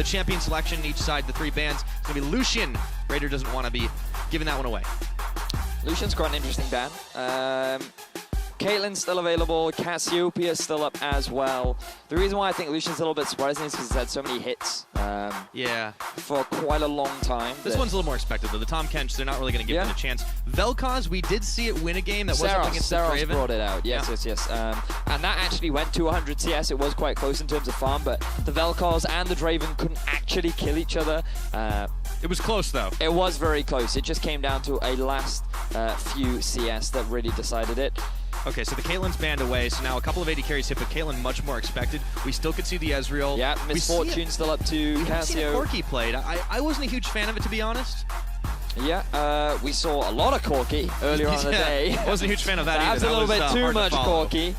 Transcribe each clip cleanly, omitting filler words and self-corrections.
the champion selection in each side, the 3 bands. It's going to be Lucian. Raider doesn't want to be giving that one away. Lucian's quite an interesting ban. Caitlyn's still available. Cassiopeia still up as well. The reason why I think Lucian's a little bit surprising is because he's had so many hits for quite a long time. This one's a little more expected, though. The Tom Kench, they're not really going to give him a chance. Vel'Koz, we did see it win a game that was up against the Draven. brought it out, yes. And that actually went to 100 CS. It was quite close in terms of farm, but the Vel'Koz and the Draven couldn't actually kill each other. It was close, though. It was very close. It just came down to a last few CS that really decided it. Okay, so the Caitlyn's banned away, so now a couple of AD carries hit, but Caitlyn much more expected. We still could see the Ezreal. Yeah, Miss Fortune still up to Cassio. We haven't seen Corki played. I wasn't a huge fan of it, to be honest. Yeah, we saw a lot of Corki earlier on in the day. I wasn't a huge fan of that either. Perhaps a little bit too much Corki.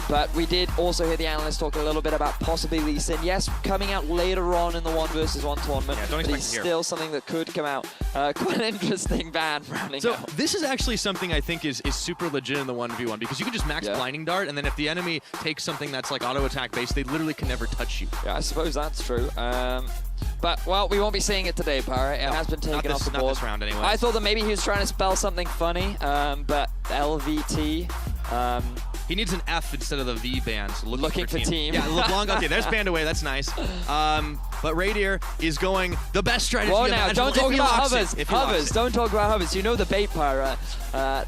But we did also hear the analysts talk a little bit about possibly Lee Sin. Yes, coming out later on in the 1v1 tournament, but he's still something that could come out. Quite an interesting ban rounding out. This is actually something I think is super legit in the 1v1 because you can just max Blinding Dart, and then if the enemy takes something that's like auto-attack based, they literally can never touch you. Yeah, I suppose that's true. But, well, we won't be seeing it today, Pirate. It has been taken off the board. Not this round, anyway. I thought that maybe he was trying to spell something funny, but LVT... he needs an F instead of the V band. So looking for team. Yeah, LeBlanc. Okay, there's banned away. That's nice. But Radier is going the best strategy. Whoa, now, don't talk about hovers. Hovers, don't talk about hovers. You know the bait, Pirate.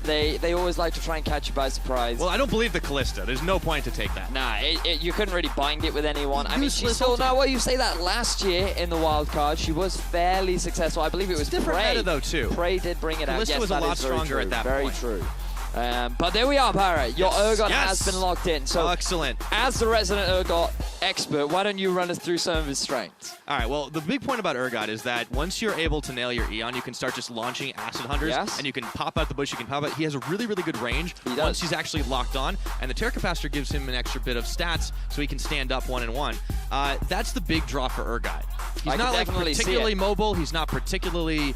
They always like to try and catch you by surprise. Well, I don't believe the Callista. There's no point to take that. Nah, you couldn't really bind it with anyone. I mean, she still, now, well, you say that last year in the Wildcard, she was fairly successful. I believe it was different Prey. Meta, though, too. Prey did bring it out. Callista was a lot stronger at that point. Very true. But there we are, Pirate. Your Urgot has been locked in. So excellent. As the resident Urgot expert, why don't you run us through some of his strengths? All right, well, the big point about Urgot is that once you're able to nail your Eon, you can start just launching Acid Hunters, and you can pop out the bush, you can pop out. He has a really, really good range once he's actually locked on, and the Terra Capacitor gives him an extra bit of stats so he can stand up 1-on-1. That's the big draw for Urgot. He's not like particularly mobile. He's not particularly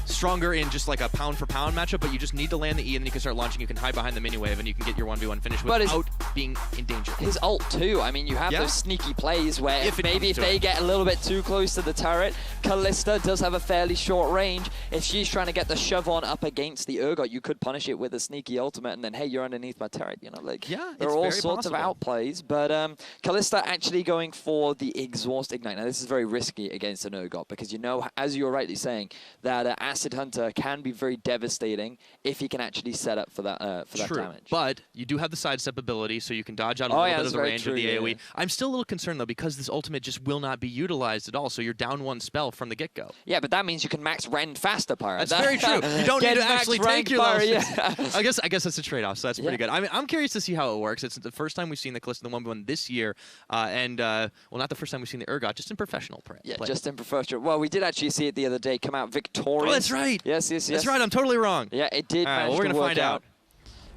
stronger in just like a pound-for-pound matchup, but you just need to land the E, and then you can start launching. You can hide behind the mini-wave, and you can get your 1v1 finish without being in danger. His ult, too. I mean, you have those sneaky plays where if they get a little bit too close to the turret, Callista does have a fairly short range. If she's trying to get the shove on up against the Urgot, you could punish it with a sneaky ultimate, and then, hey, you're underneath my turret. You know, like, there are all sorts of outplays, but Callista actually going for the Exhaust Ignite. Now, this is very risky against an Urgot, because you know, as you were rightly saying, that Acid Hunter can be very devastating if he can actually set up for that damage. But you do have the sidestep ability, so you can dodge out a little bit of the range of the AoE. I'm still a little concerned, though, because this ultimate just will not be utilized at all, so you're down one spell from the get-go. Yeah, but that means you can max rend faster, Pirate. That's very true. You don't need to actually take your losses. I guess that's a trade-off, so that's pretty good. I mean, I'm curious to see how it works. It's the first time we've seen the Callista in the 1v1 this year, well, not the first time we've seen the Urgot, just in professional play. Yeah, just in professional. Well, we did actually see it the other day come out victorious. Oh, that's right. Yes. That's right, I'm totally wrong. Yeah, it did manage we're to gonna work find out.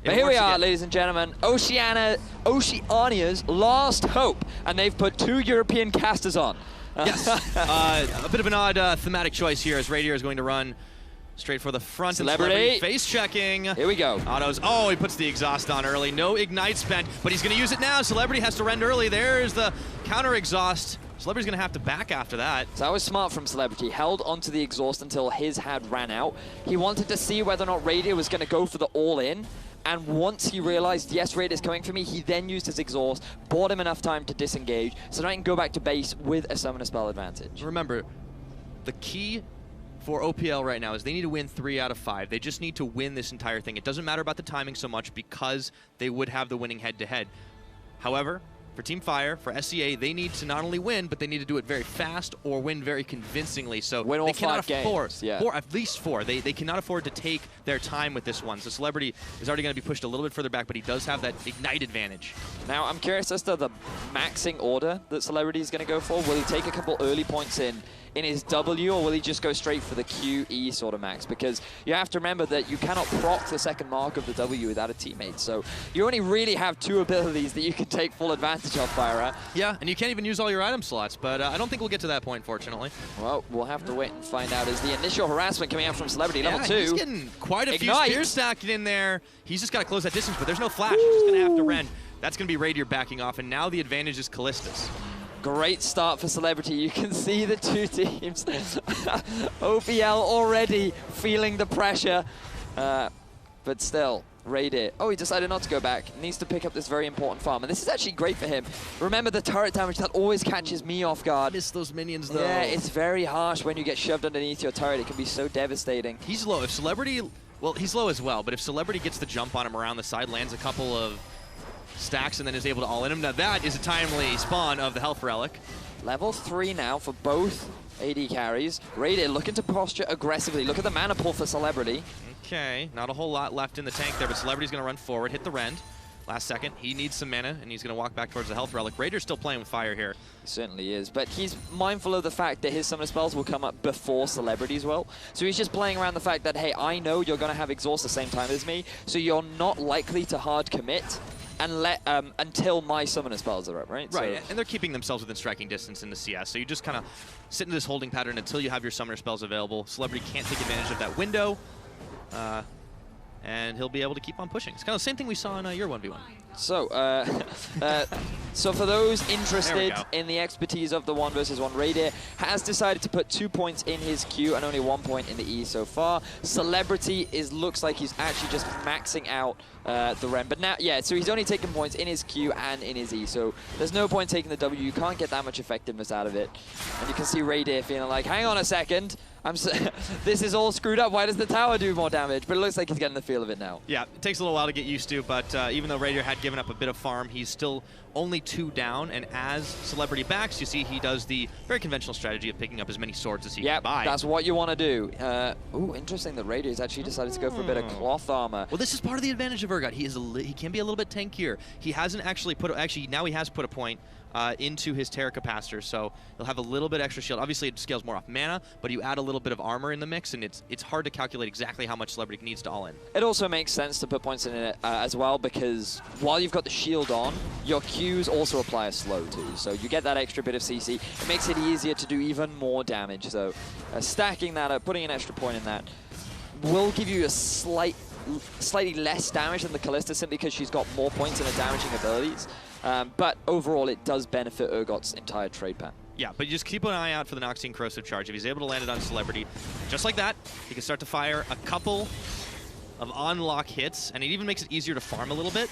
But here we are, ladies and gentlemen. Oceania's last hope, and they've put 2 European casters on. Yes, a bit of an odd thematic choice here as Radier is going to run straight for the front. Celebrity. Face checking. Here we go. Autos. Oh, he puts the exhaust on early. No ignite spent, but he's going to use it now. Celebrity has to rend early. There's the counter exhaust. Celebrity's going to have to back after that. So that was smart from Celebrity. Held onto the exhaust until his had ran out. He wanted to see whether or not Radier was going to go for the all-in. And once he realized, yes, Raidier's coming for me, he then used his exhaust, bought him enough time to disengage, so now he can go back to base with a summoner spell advantage. Remember, the key for OPL right now is they need to win 3 out of 5. They just need to win this entire thing. It doesn't matter about the timing so much because they would have the winning head-to-head. However, for Team Fire, for SCA, they need to not only win, but they need to do it very fast or win very convincingly. So win all they cannot 5 afford games. at least 4. They cannot afford to take their time with this one. So Celebrity is already going to be pushed a little bit further back, but he does have that ignite advantage. Now, I'm curious as to the maxing order that Celebrity is going to go for. Will he take a couple early points in his W, or will he just go straight for the QE sort of max? Because you have to remember that you cannot proc the second mark of the W without a teammate. So you only really have 2 abilities that you can take full advantage of, Fire. Yeah, and you can't even use all your item slots, but I don't think we'll get to that point, fortunately. Well, we'll have to wait and find out. As the initial harassment coming out from Celebrity, level 2. He's getting quite a few spears stacked in there. He's just got to close that distance, but there's no flash. He's just going to have to rend. That's going to be Radier backing off, and now the advantage is Callista's. Great start for Celebrity. You can see the two teams. OPL already feeling the pressure. But still, Radier. Oh, he decided not to go back. Needs to pick up this very important farm. And this is actually great for him. Remember the turret damage, that always catches me off guard. Miss those minions, though. Yeah, it's very harsh when you get shoved underneath your turret. It can be so devastating. He's low. If Celebrity... Well, he's low as well, but if Celebrity gets the jump on him around the side, lands a couple of stacks, and then is able to all in him, now that is a timely spawn of the Health Relic. Level 3 now for both AD carries. Radier looking to posture aggressively. Look at the mana pull for Celebrity. Okay, not a whole lot left in the tank there, but Celebrity's going to run forward, hit the Rend. Last second, he needs some mana, and he's going to walk back towards the Health Relic. Radier's still playing with fire here. He certainly is, but he's mindful of the fact that his summoner spells will come up before Celebrity's will. So he's just playing around the fact that, hey, I know you're going to have Exhaust the same time as me, so you're not likely to hard commit until my summoner spells are up, right? Right, so, and they're keeping themselves within striking distance in the CS, so you just kind of sit in this holding pattern until you have your summoner spells available. Celebrity can't take advantage of that window. And he'll be able to keep on pushing. It's kind of the same thing we saw in your 1v1. So, so for those interested in the expertise of the 1 versus 1, Radier has decided to put 2 points in his Q and only 1 point in the E so far. Celebrity looks like he's actually just maxing out the Rem. But now, yeah, so he's only taking points in his Q and in his E. So there's no point taking the W. You can't get that much effectiveness out of it. And you can see Radier feeling like, hang on a second. This is all screwed up. Why does the tower do more damage? But it looks like he's getting the feel of it now. Yeah, it takes a little while to get used to, but even though Radier had given up a bit of farm, he's still only 2 down, and as Celebrity backs, you see he does the very conventional strategy of picking up as many swords as he can buy. That's what you want to do. Ooh, interesting that Radier has actually decided to go for a bit of cloth armor. Well, this is part of the advantage of Urgot. He can be a little bit tankier. He hasn't actually now he has put a point into his Terra Capacitor, so he'll have a little bit extra shield. Obviously, it scales more off mana, but you add a little bit of armor in the mix, and it's hard to calculate exactly how much Celebrity needs to all in. It also makes sense to put points in it as well, because while you've got the shield on, your Qs also apply a slow too, so you get that extra bit of CC. It makes it easier to do even more damage, so stacking that up, putting an extra point in that, will give you a slightly less damage than the Callista, simply because she's got more points in her damaging abilities. But overall, it does benefit Urgot's entire trade path. Yeah, but you just keep an eye out for the Noxine Corrosive Charge. If he's able to land it on Celebrity, just like that, he can start to fire a couple of on-lock hits, and it even makes it easier to farm a little bit.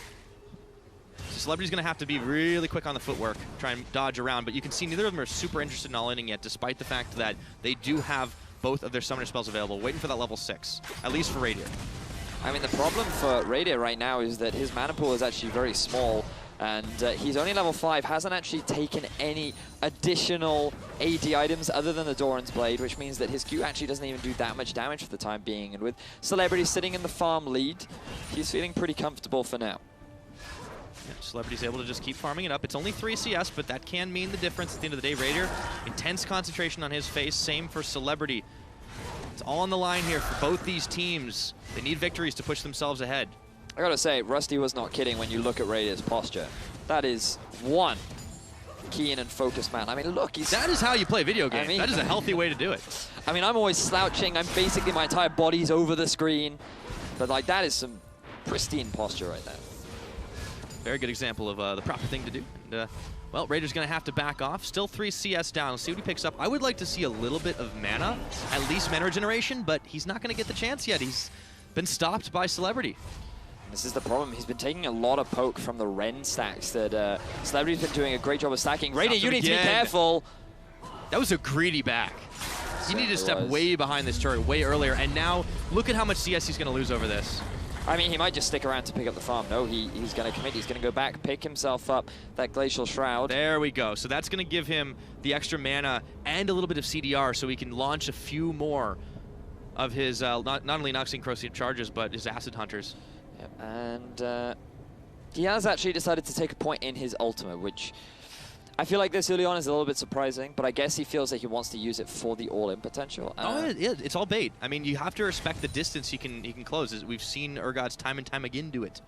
So Celebrity's going to have to be really quick on the footwork, try and dodge around, but you can see neither of them are super interested in all-inning yet, despite the fact that they do have both of their summoner spells available, waiting for that level 6, at least for Radier. I mean, the problem for Radier right now is that his mana pool is actually very small, and he's only level 5, hasn't actually taken any additional AD items other than the Doran's Blade, which means that his Q actually doesn't even do that much damage for the time being. And with Celebrity sitting in the farm lead, he's feeling pretty comfortable for now. Yeah, Celebrity's able to just keep farming it up. It's only 3 CS, but that can mean the difference at the end of the day. Radier, intense concentration on his face, same for Celebrity. It's all on the line here for both these teams. They need victories to push themselves ahead. I gotta say, Rusty was not kidding when you look at Radier's posture. That is one keen and focused man. I mean, look, that is how you play video games. I mean, that is a healthy way to do it. I mean, I'm always slouching. I'm basically, my entire body's over the screen. But, like, that is some pristine posture right there. Very good example of the proper thing to do. And, well, Raider's going to have to back off. Still 3 CS down. Let's see what he picks up. I would like to see a little bit of mana, at least mana regeneration, but he's not going to get the chance yet. He's been stopped by Celebrity. This is the problem. He's been taking a lot of poke from the Ren stacks that Celebrity's been doing a great job of stacking. Radier, you need to be careful. That was a greedy back. He needed to step way behind this turret way earlier, and now look at how much CS he's going to lose over this. I mean, he might just stick around to pick up the farm. No, he's going to commit. He's going to go back, pick himself up that Glacial Shroud. There we go. So that's going to give him the extra mana and a little bit of CDR, so he can launch a few more of his, not only Noxine Corrosive Charges, but his Acid Hunters. Yep. And he has actually decided to take a point in his ultimate, which I feel like this early on is a little bit surprising, but I guess he feels like he wants to use it for the all-in potential. Yeah, it's all bait. I mean, you have to respect the distance he can close. We've seen Urgot's time and time again do it.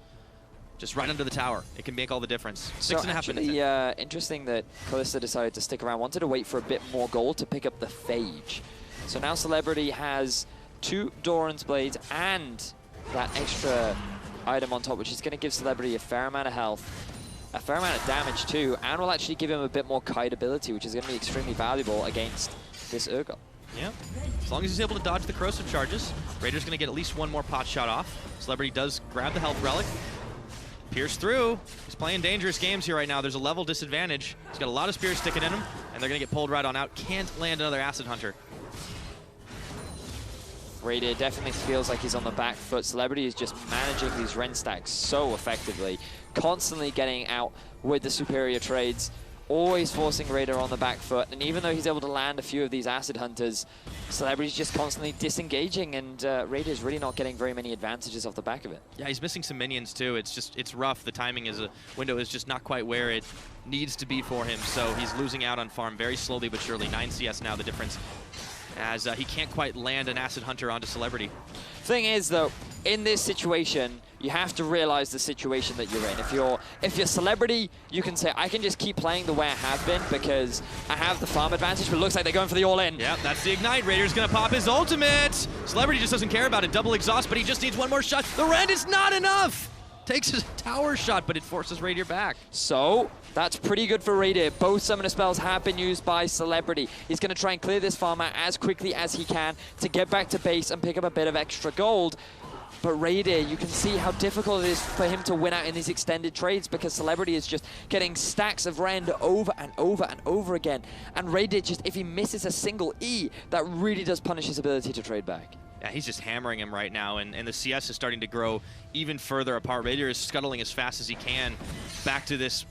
Just right under the tower. It can make all the difference. So 6.5 minutes. Interesting that Callista decided to stick around. Wanted to wait for a bit more gold to pick up the Phage. So now Celebrity has 2 Doran's Blades and that extra item on top, which is going to give Celebrity a fair amount of health. a fair amount of damage too, and will actually give him a bit more kite ability, which is going to be extremely valuable against this Urgot. Yeah, as long as he's able to dodge the corrosive charges, Raider's going to get at least one more pot shot off. Celebrity does grab the health relic. Pierce through. He's playing dangerous games here right now. There's a level disadvantage. He's got a lot of spears sticking in him, and they're going to get pulled right on out. Can't land another Acid Hunter. Raider definitely feels like he's on the back foot. Celebrity is just managing these Ren stacks so effectively, constantly getting out with the superior trades, always forcing Raider on the back foot. And even though he's able to land a few of these Acid Hunters, Celebrity's just constantly disengaging, and Raider's really not getting very many advantages off the back of it. Yeah, he's missing some minions too. It's rough. The timing is window is just not quite where it needs to be for him. So he's losing out on farm very slowly but surely. 9 CS now the difference, as he can't quite land an Acid Hunter onto Celebrity. Thing is, though, in this situation, you have to realize the situation that you're in. If you're Celebrity, you can say, I can just keep playing the way I have been because I have the farm advantage, but it looks like they're going for the all-in. Yep, that's the Ignite. Raider's going to pop his ultimate. Celebrity just doesn't care about it. Double exhaust, but he just needs one more shot. The Rend is not enough. Takes his tower shot, but it forces Raider back. So, that's pretty good for Raider. Both summoner spells have been used by Celebrity. He's going to try and clear this farm out as quickly as he can to get back to base and pick up a bit of extra gold. But Raider, you can see how difficult it is for him to win out in these extended trades because Celebrity is just getting stacks of Rend over and over and over again. And Raider, just if he misses a single E, that really does punish his ability to trade back. Yeah, he's just hammering him right now, and the CS is starting to grow even further apart. Raider is scuttling as fast as he can back to this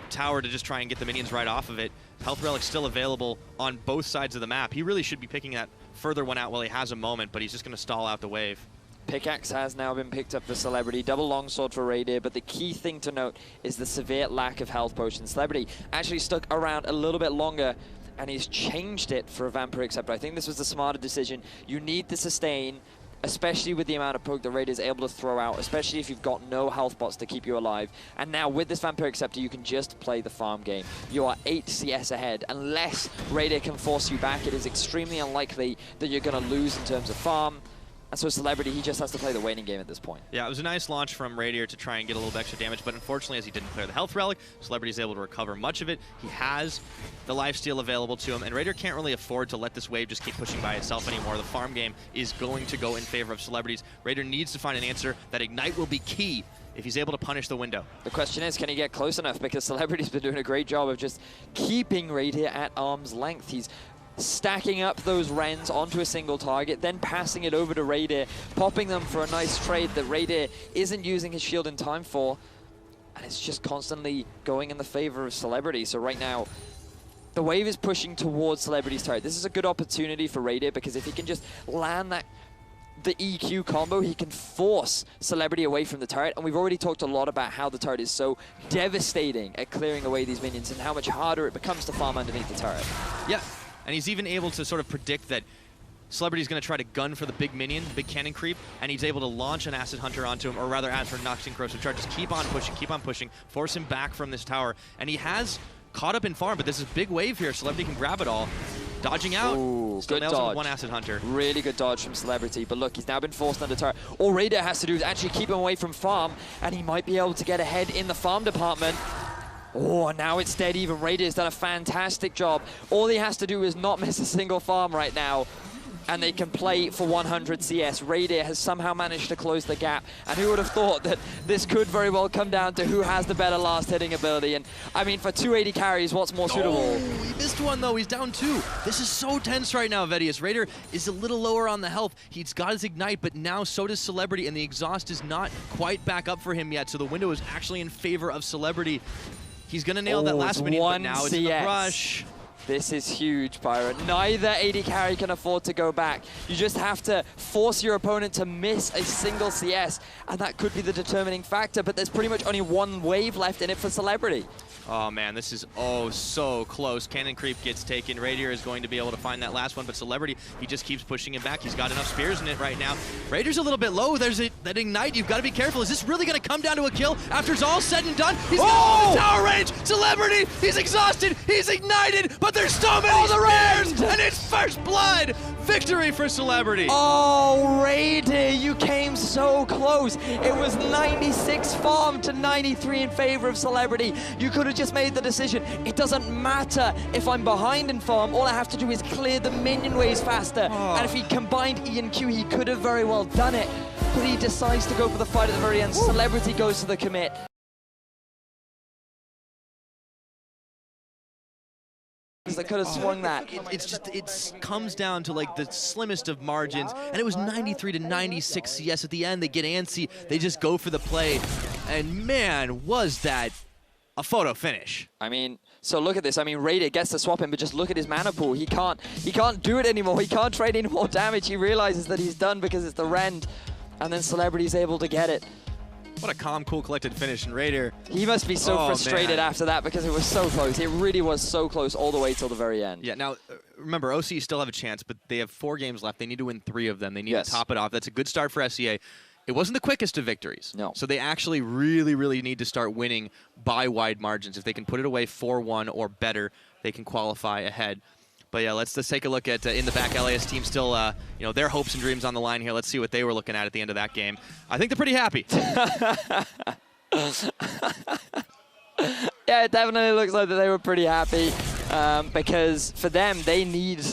tower to just try and get the minions right off of it. Health Relic's still available on both sides of the map. He really should be picking that further one out while he has a moment, but he's just going to stall out the wave. Pickaxe has now been picked up for Celebrity. Double longsword for Raider, but the key thing to note is the severe lack of health potions. Celebrity actually stuck around a little bit longer, and he's changed it for a Vampire Acceptor. I think this was the smarter decision. You need the sustain, especially with the amount of poke that Raider is able to throw out, especially if you've got no health bots to keep you alive. And now with this Vampire Acceptor, you can just play the farm game. You are 8 CS ahead. Unless Raider can force you back, it is extremely unlikely that you're going to lose in terms of farm. And so Celebrity, he just has to play the waiting game at this point. Yeah, it was a nice launch from Raider to try and get a little bit extra damage, but unfortunately, as he didn't clear the health relic, Celebrity's able to recover much of it. He has the lifesteal available to him, and Raider can't really afford to let this wave just keep pushing by itself anymore. The farm game is going to go in favor of Celebrities. Raider needs to find an answer. That Ignite will be key if he's able to punish the window. The question is, can he get close enough? Because Celebrity's been doing a great job of just keeping Raider at arm's length. He's stacking up those Rens onto a single target, then passing it over to Raider, popping them for a nice trade that Raider isn't using his shield in time for, and it's just constantly going in the favor of Celebrity. So right now, the wave is pushing towards Celebrity's turret. This is a good opportunity for Raider because if he can just land the EQ combo, he can force Celebrity away from the turret. And we've already talked a lot about how the turret is so devastating at clearing away these minions and how much harder it becomes to farm underneath the turret. Yeah. And he's even able to sort of predict that Celebrity's going to try to gun for the big minion, the big cannon creep, and he's able to launch an Acid Hunter onto him, or rather, as for Noxing Corrosive Charge, just keep on pushing, force him back from this tower. And he has caught up in farm, but this is a big wave here. Celebrity can grab it all. Dodging out. Ooh, still good nails him dodge. with one Acid Hunter. Really good dodge from Celebrity, but look, he's now been forced under turret. All Raider has to do is actually keep him away from farm, and he might be able to get ahead in the farm department. Oh, now it's dead even. Raider's done a fantastic job. All he has to do is not miss a single farm right now, and they can play for 100 CS. Raider has somehow managed to close the gap, and who would have thought that this could very well come down to who has the better last hitting ability. And I mean, for 280 carries, what's more suitable? Oh, he missed one though. He's down 2. This is so tense right now, Vedius. Raider is a little lower on the health. He's got his Ignite, but now so does Celebrity, and the exhaust is not quite back up for him yet, so the window is actually in favor of Celebrity. He's going to nail that last minion, but now it's in the rush. This is huge, Pyro. Neither 80 carry can afford to go back. You just have to force your opponent to miss a single CS, and that could be the determining factor, but there's pretty much only one wave left in it for Celebrity. Oh man, this is oh so close. Cannon Creep gets taken. Radier is going to be able to find that last one, but Celebrity, he just keeps pushing him back. He's got enough spears in it right now. Raidier's a little bit low. There's that Ignite. You've got to be careful. Is this really going to come down to a kill after it's all said and done? He's got all the tower range. Celebrity, he's exhausted. He's ignited, but there's so many spears, and it's first blood. Victory for Celebrity. Oh, Radier, you came so close. It was 96 farm to 93 in favor of Celebrity. You could have just made the decision. It doesn't matter if I'm behind in farm. All I have to do is clear the minion waves faster. And if he combined E and Q, he could have very well done it. But he decides to go for the fight at the very end. Celebrity goes to the commit. They could have swung that. It comes down to like the slimmest of margins, and it was 93 to 96 CS at the end. They get antsy, they just go for the play, and man, was that a photo finish. I mean, so look at this. I mean, Radier gets to swap him, but just look at his mana pool. He can't do it anymore. He can't trade any more damage. He realizes that he's done because it's the Rend, and then Celebrity's able to get it. What a calm, cool, collected finish in Radier. He must be so frustrated after that because it was so close. It really was so close all the way till the very end. Yeah, now, remember, OC still have a chance, but they have 4 games left. They need to win 3 of them. They need to top it off. That's a good start for SEA. It wasn't the quickest of victories. No. So they actually really, really need to start winning by wide margins. If they can put it away 4-1 or better, they can qualify ahead. But yeah, let's take a look at in the back. LAS team still, you know, their hopes and dreams on the line here. Let's see what they were looking at the end of that game. I think they're pretty happy. Yeah, it definitely looks like that they were pretty happy because for them, they need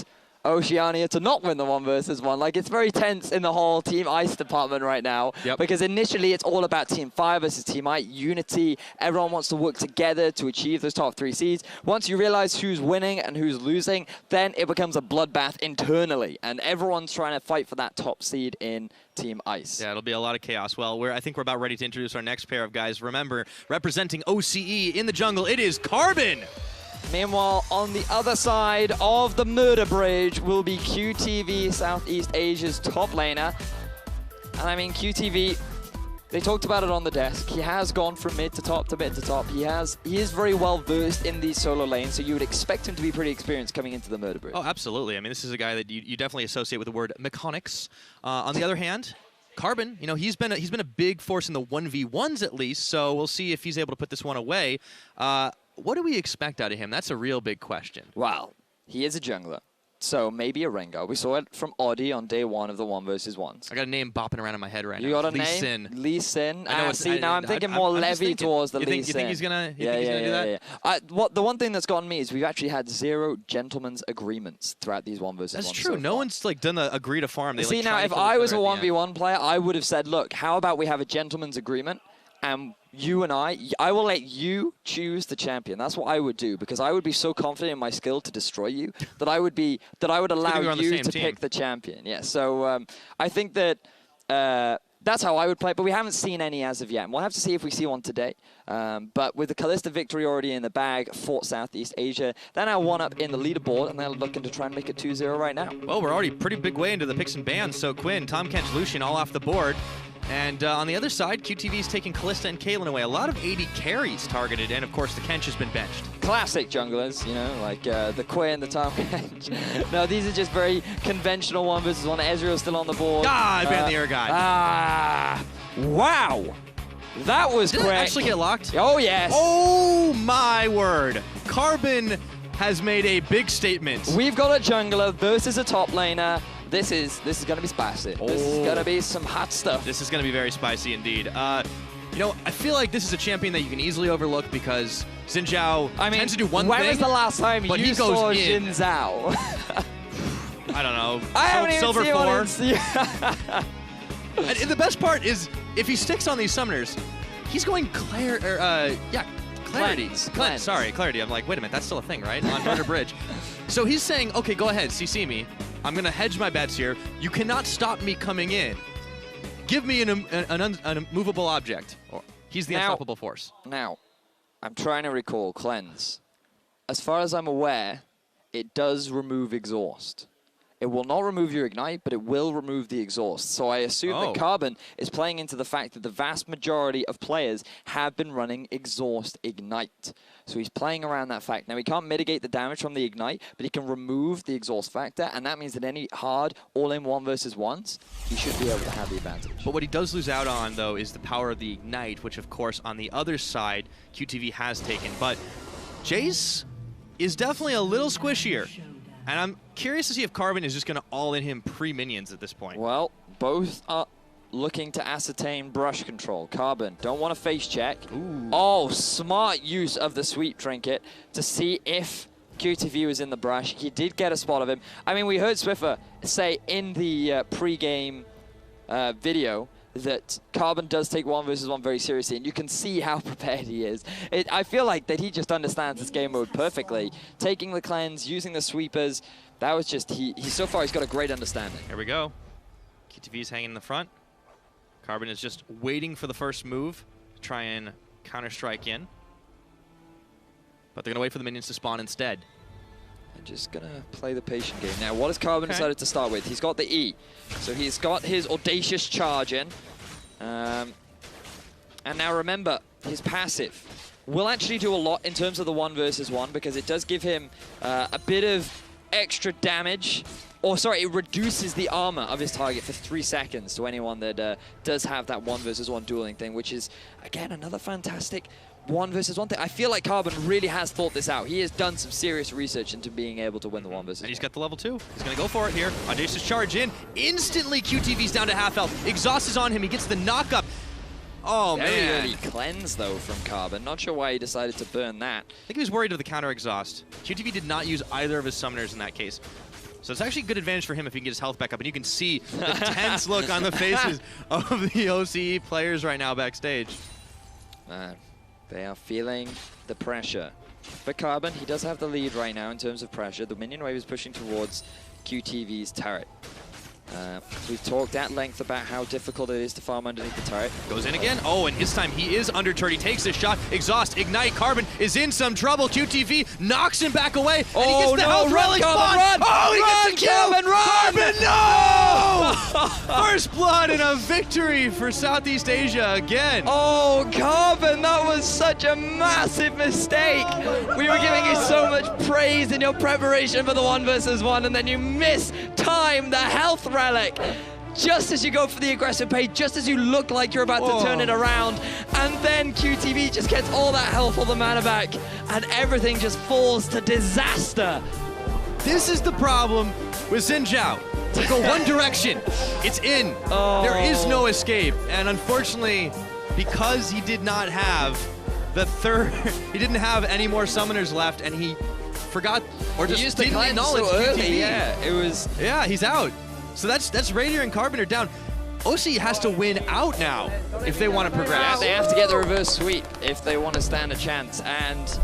Oceania to not win the 1 versus 1. Like, it's very tense in the whole Team Ice department right now because initially it's all about Team Fire versus Team Ice, unity. Everyone wants to work together to achieve those top 3 seeds. Once you realize who's winning and who's losing, then it becomes a bloodbath internally, and everyone's trying to fight for that top seed in Team Ice. Yeah, it'll be a lot of chaos. Well, I think we're about ready to introduce our next pair of guys. Remember, representing OCE in the jungle, it is Carbon. Meanwhile, on the other side of the murder bridge will be QTV, Southeast Asia's top laner. And I mean, QTV, they talked about it on the desk. He has gone from mid to top to mid to top. He is very well versed in these solo lanes, so you would expect him to be pretty experienced coming into the murder bridge. Oh, absolutely. I mean, this is a guy that you definitely associate with the word mechanics. On the other hand, Carbon, you know, he's been a big force in the 1v1s at least, so we'll see if he's able to put this one away. What do we expect out of him? That's a real big question. Well, he is a jungler, so maybe a Rengar. We saw it from Audi on day 1 of the 1 versus 1s. I got a name bopping around in my head right now. You got a Lee name? Sin. Lee Sin. See, now I'm thinking more Levy towards the Lee Sin. You think he's gonna do that? Yeah. The one thing that's gotten me is we've actually had 0 gentlemen's agreements throughout these 1 versus 1. That's true. No one's like done a agree to farm. They, see, now if I was a 1v1 player, I would have said, look, how about we have a gentleman's agreement, and you and I will let you choose the champion. That's what I would do, because I would be so confident in my skill to destroy you that I would allow you to pick the champion. Yeah. So I think that that's how I would play, but we haven't seen any as of yet. And we'll have to see if we see one today. But with the Kalista victory already in the bag for Southeast Asia, they're now 1 up in the leaderboard, and they're looking to try and make it 2-0 right now. Well, we're already pretty big way into the picks and bans. So Quinn, Tom Kench, Lucian all off the board. And on the other side, QTV's taking Kalista and Caitlyn away. A lot of AD carries targeted, and of course the Kench has been benched. Classic junglers, you know, like the Quinn, the Tom Kench. No, these are just very conventional 1 versus 1. Ezreal's still on the board. I banned the Urgot. Wow. That was quick. Did it actually get locked? Oh, yes. Oh, my word. Carbon has made a big statement. We've got a jungler versus a top laner. This is going to be spicy. This is going to be some hot stuff. This is going to be very spicy indeed. You know, I feel like this is a champion that you can easily overlook because Xin Zhao tends to do one thing. When was the last time you saw Xin Zhao? I don't know. I haven't even Silver seen 4. And the best part is, if he sticks on these summoners, he's going Clarity. Cleanse. Sorry, Clarity. I'm like, wait a minute, that's still a thing, right? On Murder Bridge. So he's saying, okay, go ahead, CC me. I'm going to hedge my bets here. You cannot stop me coming in. Give me an immovable object. He's the unstoppable force. Now, I'm trying to recall Cleanse. As far as I'm aware, it does remove exhaust. it will not remove your Ignite, but it will remove the exhaust. So I assume that Carbon is playing into the fact that the vast majority of players have been running exhaust Ignite. So he's playing around that fact. Now, he can't mitigate the damage from the Ignite, but he can remove the exhaust factor, and that means that any hard all-in 1v1s, he should be able to have the advantage. But what he does lose out on, though, is the power of the Ignite, which, of course, on the other side, QTV has taken. But Jace is definitely a little squishier. And I'm curious to see if Carbon is just going to all-in him pre-minions at this point. Well, both are looking to ascertain brush control. Carbon, don't want to face check. Ooh. Oh, smart use of the sweep trinket to see if QTV was in the brush. He did get a spot of him. I mean, we heard Swiffer say in the pre-game video that Carbon does take 1v1 very seriously, and you can see how prepared he is. I feel like that he just understands this game mode perfectly. Taking the cleanse, using the sweepers, that was just, so far he's got a great understanding. Here we go. QTV's hanging in the front. Carbon is just waiting for the first move to try and counter-strike in. But they're going to wait for the minions to spawn instead. I'm just going to play the patient game. Now, what has Carbon decided to start with? He's got the E. So he's got his audacious charge in. And now remember, his passive will actually do a lot in terms of the 1v1 because it does give him a bit of extra damage. Or sorry, it reduces the armor of his target for 3 seconds to anyone that does have that 1v1 dueling thing, which is, again, another fantastic 1v1 thing. I feel like Carbon really has thought this out. He has done some serious research into being able to win the 1v1. And he's got the level 2. He's going to go for it here. Audacious charge in. Instantly, QTV's down to half health. Exhaust is on him. He gets the knock-up. Oh, Very man. early cleanse, though, from Carbon. Not sure why he decided to burn that. I think he was worried of the counter exhaust. QTV did not use either of his summoners in that case. So it's actually a good advantage for him if he can get his health back up. And you can see the tense look on the faces of the OCE players right now backstage. They are feeling the pressure. But Carbon, he does have the lead right now in terms of pressure. The minion wave is pushing towards QTV's turret. We've talked at length about how difficult it is to farm underneath the turret. Goes in again. Oh, and this time he is under turret. He takes this shot. Exhaust, Ignite. Carbon is in some trouble. QTV knocks him back away. Oh, and he gets the health relic spawn. Run! Oh, he Run, gets the kill. Carbon, no! First blood and a victory for Southeast Asia again. Oh, Carbon, that was such a massive mistake. We were giving you so much praise in your preparation for the 1v1, and then you mistime the health relic. Just as you go for the aggressive play, just as you look like you're about to turn it around, and then QTV just gets all that health, all the mana back, and everything just falls to disaster. This is the problem with Xin Zhao. They go one direction, it's in. There is no escape, and unfortunately, because he did not have the third, he didn't have any more summoners left, and he forgot or just didn't acknowledge so early. QTV. Yeah, it was. Yeah, he's out. So that's Radier and Carbon are down. OC has to win out now if they want to progress. Yeah, they have to get the reverse sweep if they want to stand a chance. And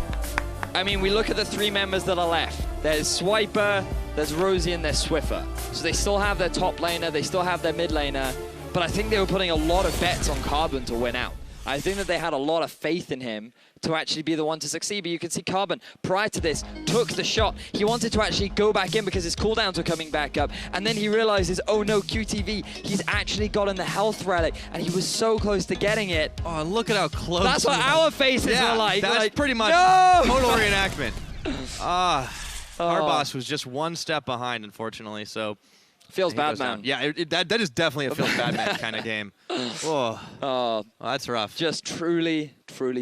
I mean, we look at the 3 members that are left. There's Swiper, there's Rosie, and there's Swiffer. So they still have their top laner, they still have their mid laner, but I think they were putting a lot of bets on Carbon to win out. I think that they had a lot of faith in him to actually be the one to succeed. But you can see Carbon, prior to this, took the shot. He wanted to actually go back in because his cooldowns were coming back up. And then he realizes, oh no, QTV, he's actually gotten the health relic. And he was so close to getting it. Oh, and look at how close. That's what our faces were like. That's like, pretty much no! total reenactment. Our boss was just one step behind, unfortunately. So feels bad, man. Yeah, that is definitely a feels bad man kind of game. Oh, that's rough. Just truly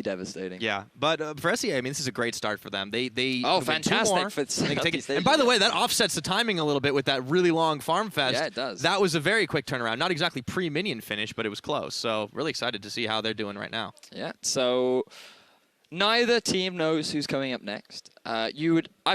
devastating. Yeah, but for SEA, I mean, this is a great start for them. They fantastic for and by the way, that offsets the timing a little bit with that really long farm fest. Yeah, it does. That was a very quick turnaround. Not exactly pre-minion finish, but it was close. So really excited to see how they're doing right now. Yeah. So neither team knows who's coming up next. I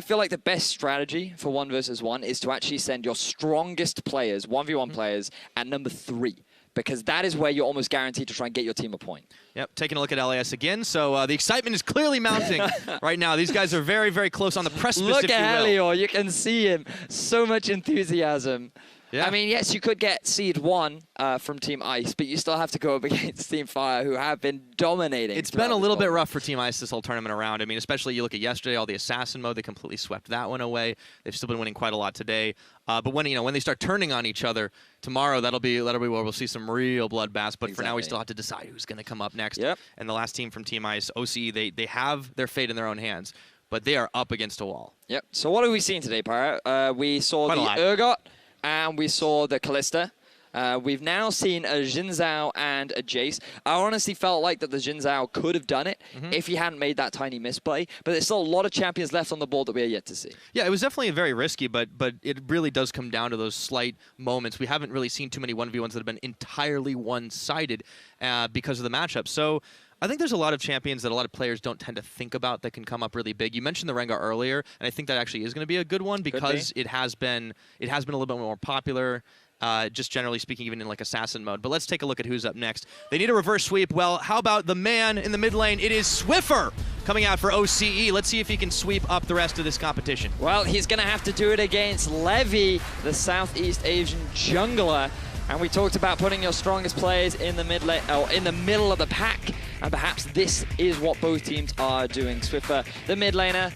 feel like the best strategy for 1v1 is to actually send your strongest players, 1v1 players, at number 3. Because that is where you're almost guaranteed to try and get your team a point. Yep, taking a look at LAS again. So the excitement is clearly mounting right now. These guys are very, very close on the precipice, Look at Helior, you can see him. So much enthusiasm. Yeah. I mean, yes, you could get seed 1 from Team Ice, but you still have to go up against Team Fire, who have been dominating. It's been a little bit rough for Team Ice this whole tournament around. I mean, especially you look at yesterday, all the assassin mode, they completely swept that one away. They've still been winning quite a lot today. But when they start turning on each other tomorrow, that'll be where we'll see some real bloodbaths. But for now, we still have to decide who's going to come up next. Yep. And the last team from Team Ice, OCE, they have their fate in their own hands, but they are up against a wall. Yep. So what have we seen today, Pyro? We saw the Urgot, and we saw the Callista. We've now seen a Jin Zhao and a Jace. I honestly felt like that the Jin Zhao could have done it if he hadn't made that tiny misplay. But there's still a lot of champions left on the board that we are yet to see. Yeah, it was definitely very risky, but it really does come down to those slight moments. We haven't really seen too many 1v1s that have been entirely one-sided because of the matchup. So I think there's a lot of champions that a lot of players don't tend to think about that can come up really big. You mentioned the Rengar earlier, and I think that actually is going to be a good one because it has been a little bit more popular. Just generally speaking, even in like assassin mode. But let's take a look at who's up next. They need a reverse sweep. Well, how about the man in the mid lane? It is Swiffer coming out for OCE. Let's see if he can sweep up the rest of this competition. Well, he's going to have to do it against Levy, the Southeast Asian jungler. And we talked about putting your strongest players in the mid lane, in the middle of the pack. And perhaps this is what both teams are doing. Swiffer, the mid laner,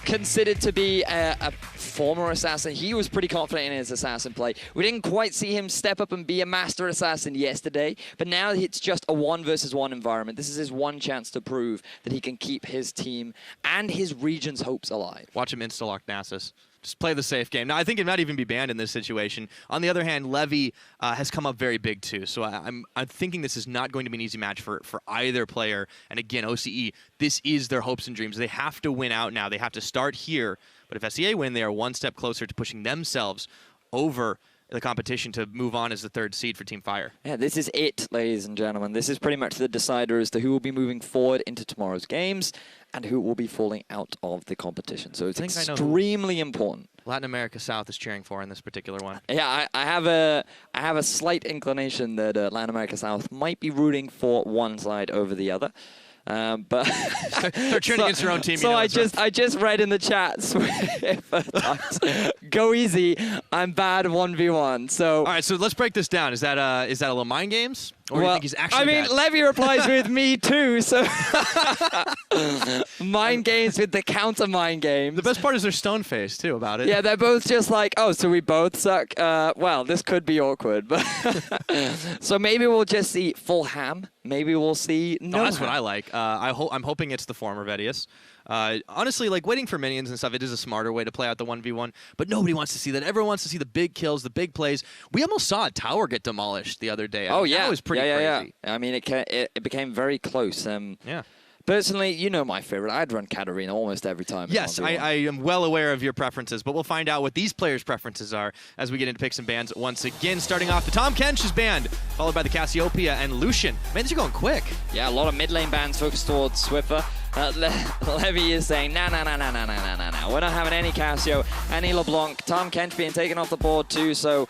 considered to be a former assassin. He was pretty confident in his assassin play. We didn't quite see him step up and be a master assassin yesterday, but now it's just a 1 versus 1 environment. This is his one chance to prove that he can keep his team and his region's hopes alive. Watch him insta-lock Nasus. Just play the safe game. Now, I think it might even be banned in this situation. On the other hand, Levy has come up very big too, so I'm thinking this is not going to be an easy match for either player. And again, OCE, this is their hopes and dreams. They have to win out now. They have to start here. But if SEA win, they are one step closer to pushing themselves over the competition to move on as the 3rd seed for Team Fire. Yeah, this is it, ladies and gentlemen. This is pretty much the decider as to who will be moving forward into tomorrow's games and who will be falling out of the competition. So it's extremely important. Latin America South is cheering for in this particular one. Yeah, I have a slight inclination that Latin America South might be rooting for one side over the other. But they're cheering against their own team. So I just read in the chat, go easy. I'm bad 1v1. So all right, so let's break this down. Is that a little mind games, or do you think he's actually bad? Levy replies with me too. So mind games with the counter mind games. The best part is they're stone faced too about it. Yeah, they're both just like, oh, so we both suck. Well, this could be awkward, but so maybe we'll just see full ham. Maybe we'll see no. That's what I like. I'm hoping it's the former Vedius. Honestly, like waiting for minions and stuff, it is a smarter way to play out the 1v1, but nobody wants to see that. Everyone wants to see the big kills, the big plays. We almost saw a tower get demolished the other day. That was pretty crazy. I mean, it became very close. Yeah. Personally, you know my favorite. I'd run Katarina almost every time. Yes, I am well aware of your preferences, but we'll find out what these players' preferences are as we get into picks and bans once again. Starting off, the Tahm Kench is banned, followed by the Cassiopeia and Lucian. Man, these are going quick. Yeah, a lot of mid lane bans focused towards Swiffer. Levy is saying, nah. We're not having any Cassio, any LeBlanc. Tahm Kench being taken off the board too, so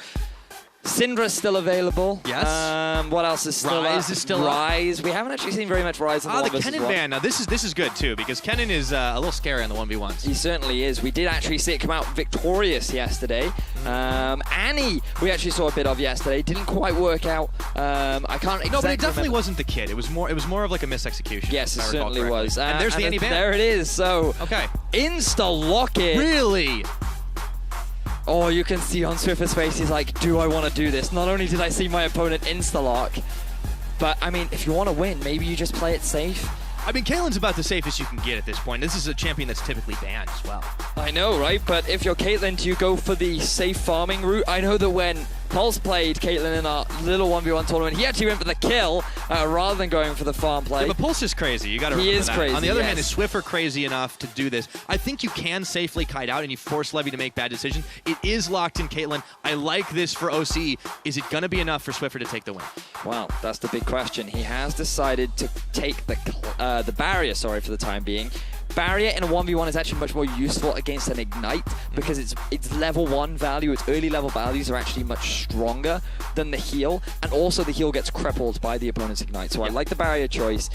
Syndra's still available. Yes. What else is still Ryze is still Ryze. We haven't actually seen very much Ryze in the Kennen ban. Now, this is good, too, because Kennen is a little scary on the 1v1s. He certainly is. We did actually see it come out victorious yesterday. Annie, we actually saw a bit of yesterday. Didn't quite work out. I can't exactly No, but it definitely wasn't the kid. It was more of like a misexecution. Yes, it certainly was. And there's the Annie ban. There it is. So, okay. Insta-lock it. Really? Oh, you can see on Swiffer's face, he's like, do I want to do this? Not only did I see my opponent insta-lock, but, I mean, if you want to win, maybe you just play it safe. I mean, Caitlyn's about the safest you can get at this point. This is a champion that's typically banned as well. I know, right? But if you're Caitlyn, do you go for the safe farming route? I know that when Pulse played Caitlyn in our little 1v1 tournament, he actually went for the kill rather than going for the farm play. Yeah, but Pulse is crazy. You got to remember that. He is crazy. On the other hand, is Swiffer crazy enough to do this? I think you can safely kite out and you force Levy to make bad decisions. It is locked in Caitlyn. I like this for OCE. Is it going to be enough for Swiffer to take the win? Well, that's the big question. He has decided to take the barrier, for the time being. Barrier in a 1v1 is actually much more useful against an Ignite because its level 1 value, its early level values are actually much stronger than the heal, and also the heal gets crippled by the opponent's Ignite. So I like the Barrier choice.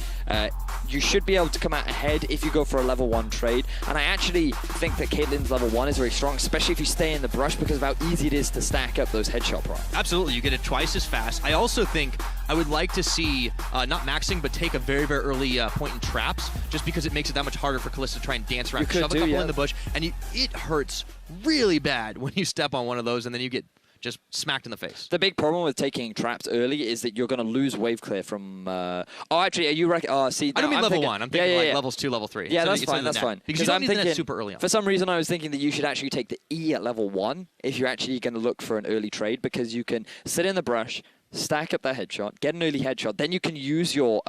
You should be able to come out ahead if you go for a level 1 trade, and I actually think that Caitlyn's level 1 is very strong, especially if you stay in the brush because of how easy it is to stack up those headshot procs. Absolutely, you get it twice as fast. I also think I would like to see, not maxing, but take a very, very early point in traps, just because it makes it that much harder for Kalista to try and dance around, shove a couple in the bush, and it hurts really bad when you step on one of those and then you get just smacked in the face. The big problem with taking traps early is that you're going to lose wave clear from... oh, actually, are you... see, I don't mean level 1. I'm thinking like levels 2, level 3. Yeah, so that's fine. That's fine. Because I'm thinking super early on. For some reason, I was thinking that you should actually take the E at level 1 if you're actually going to look for an early trade, because you can sit in the brush, stack up that headshot, get an early headshot, then you can use your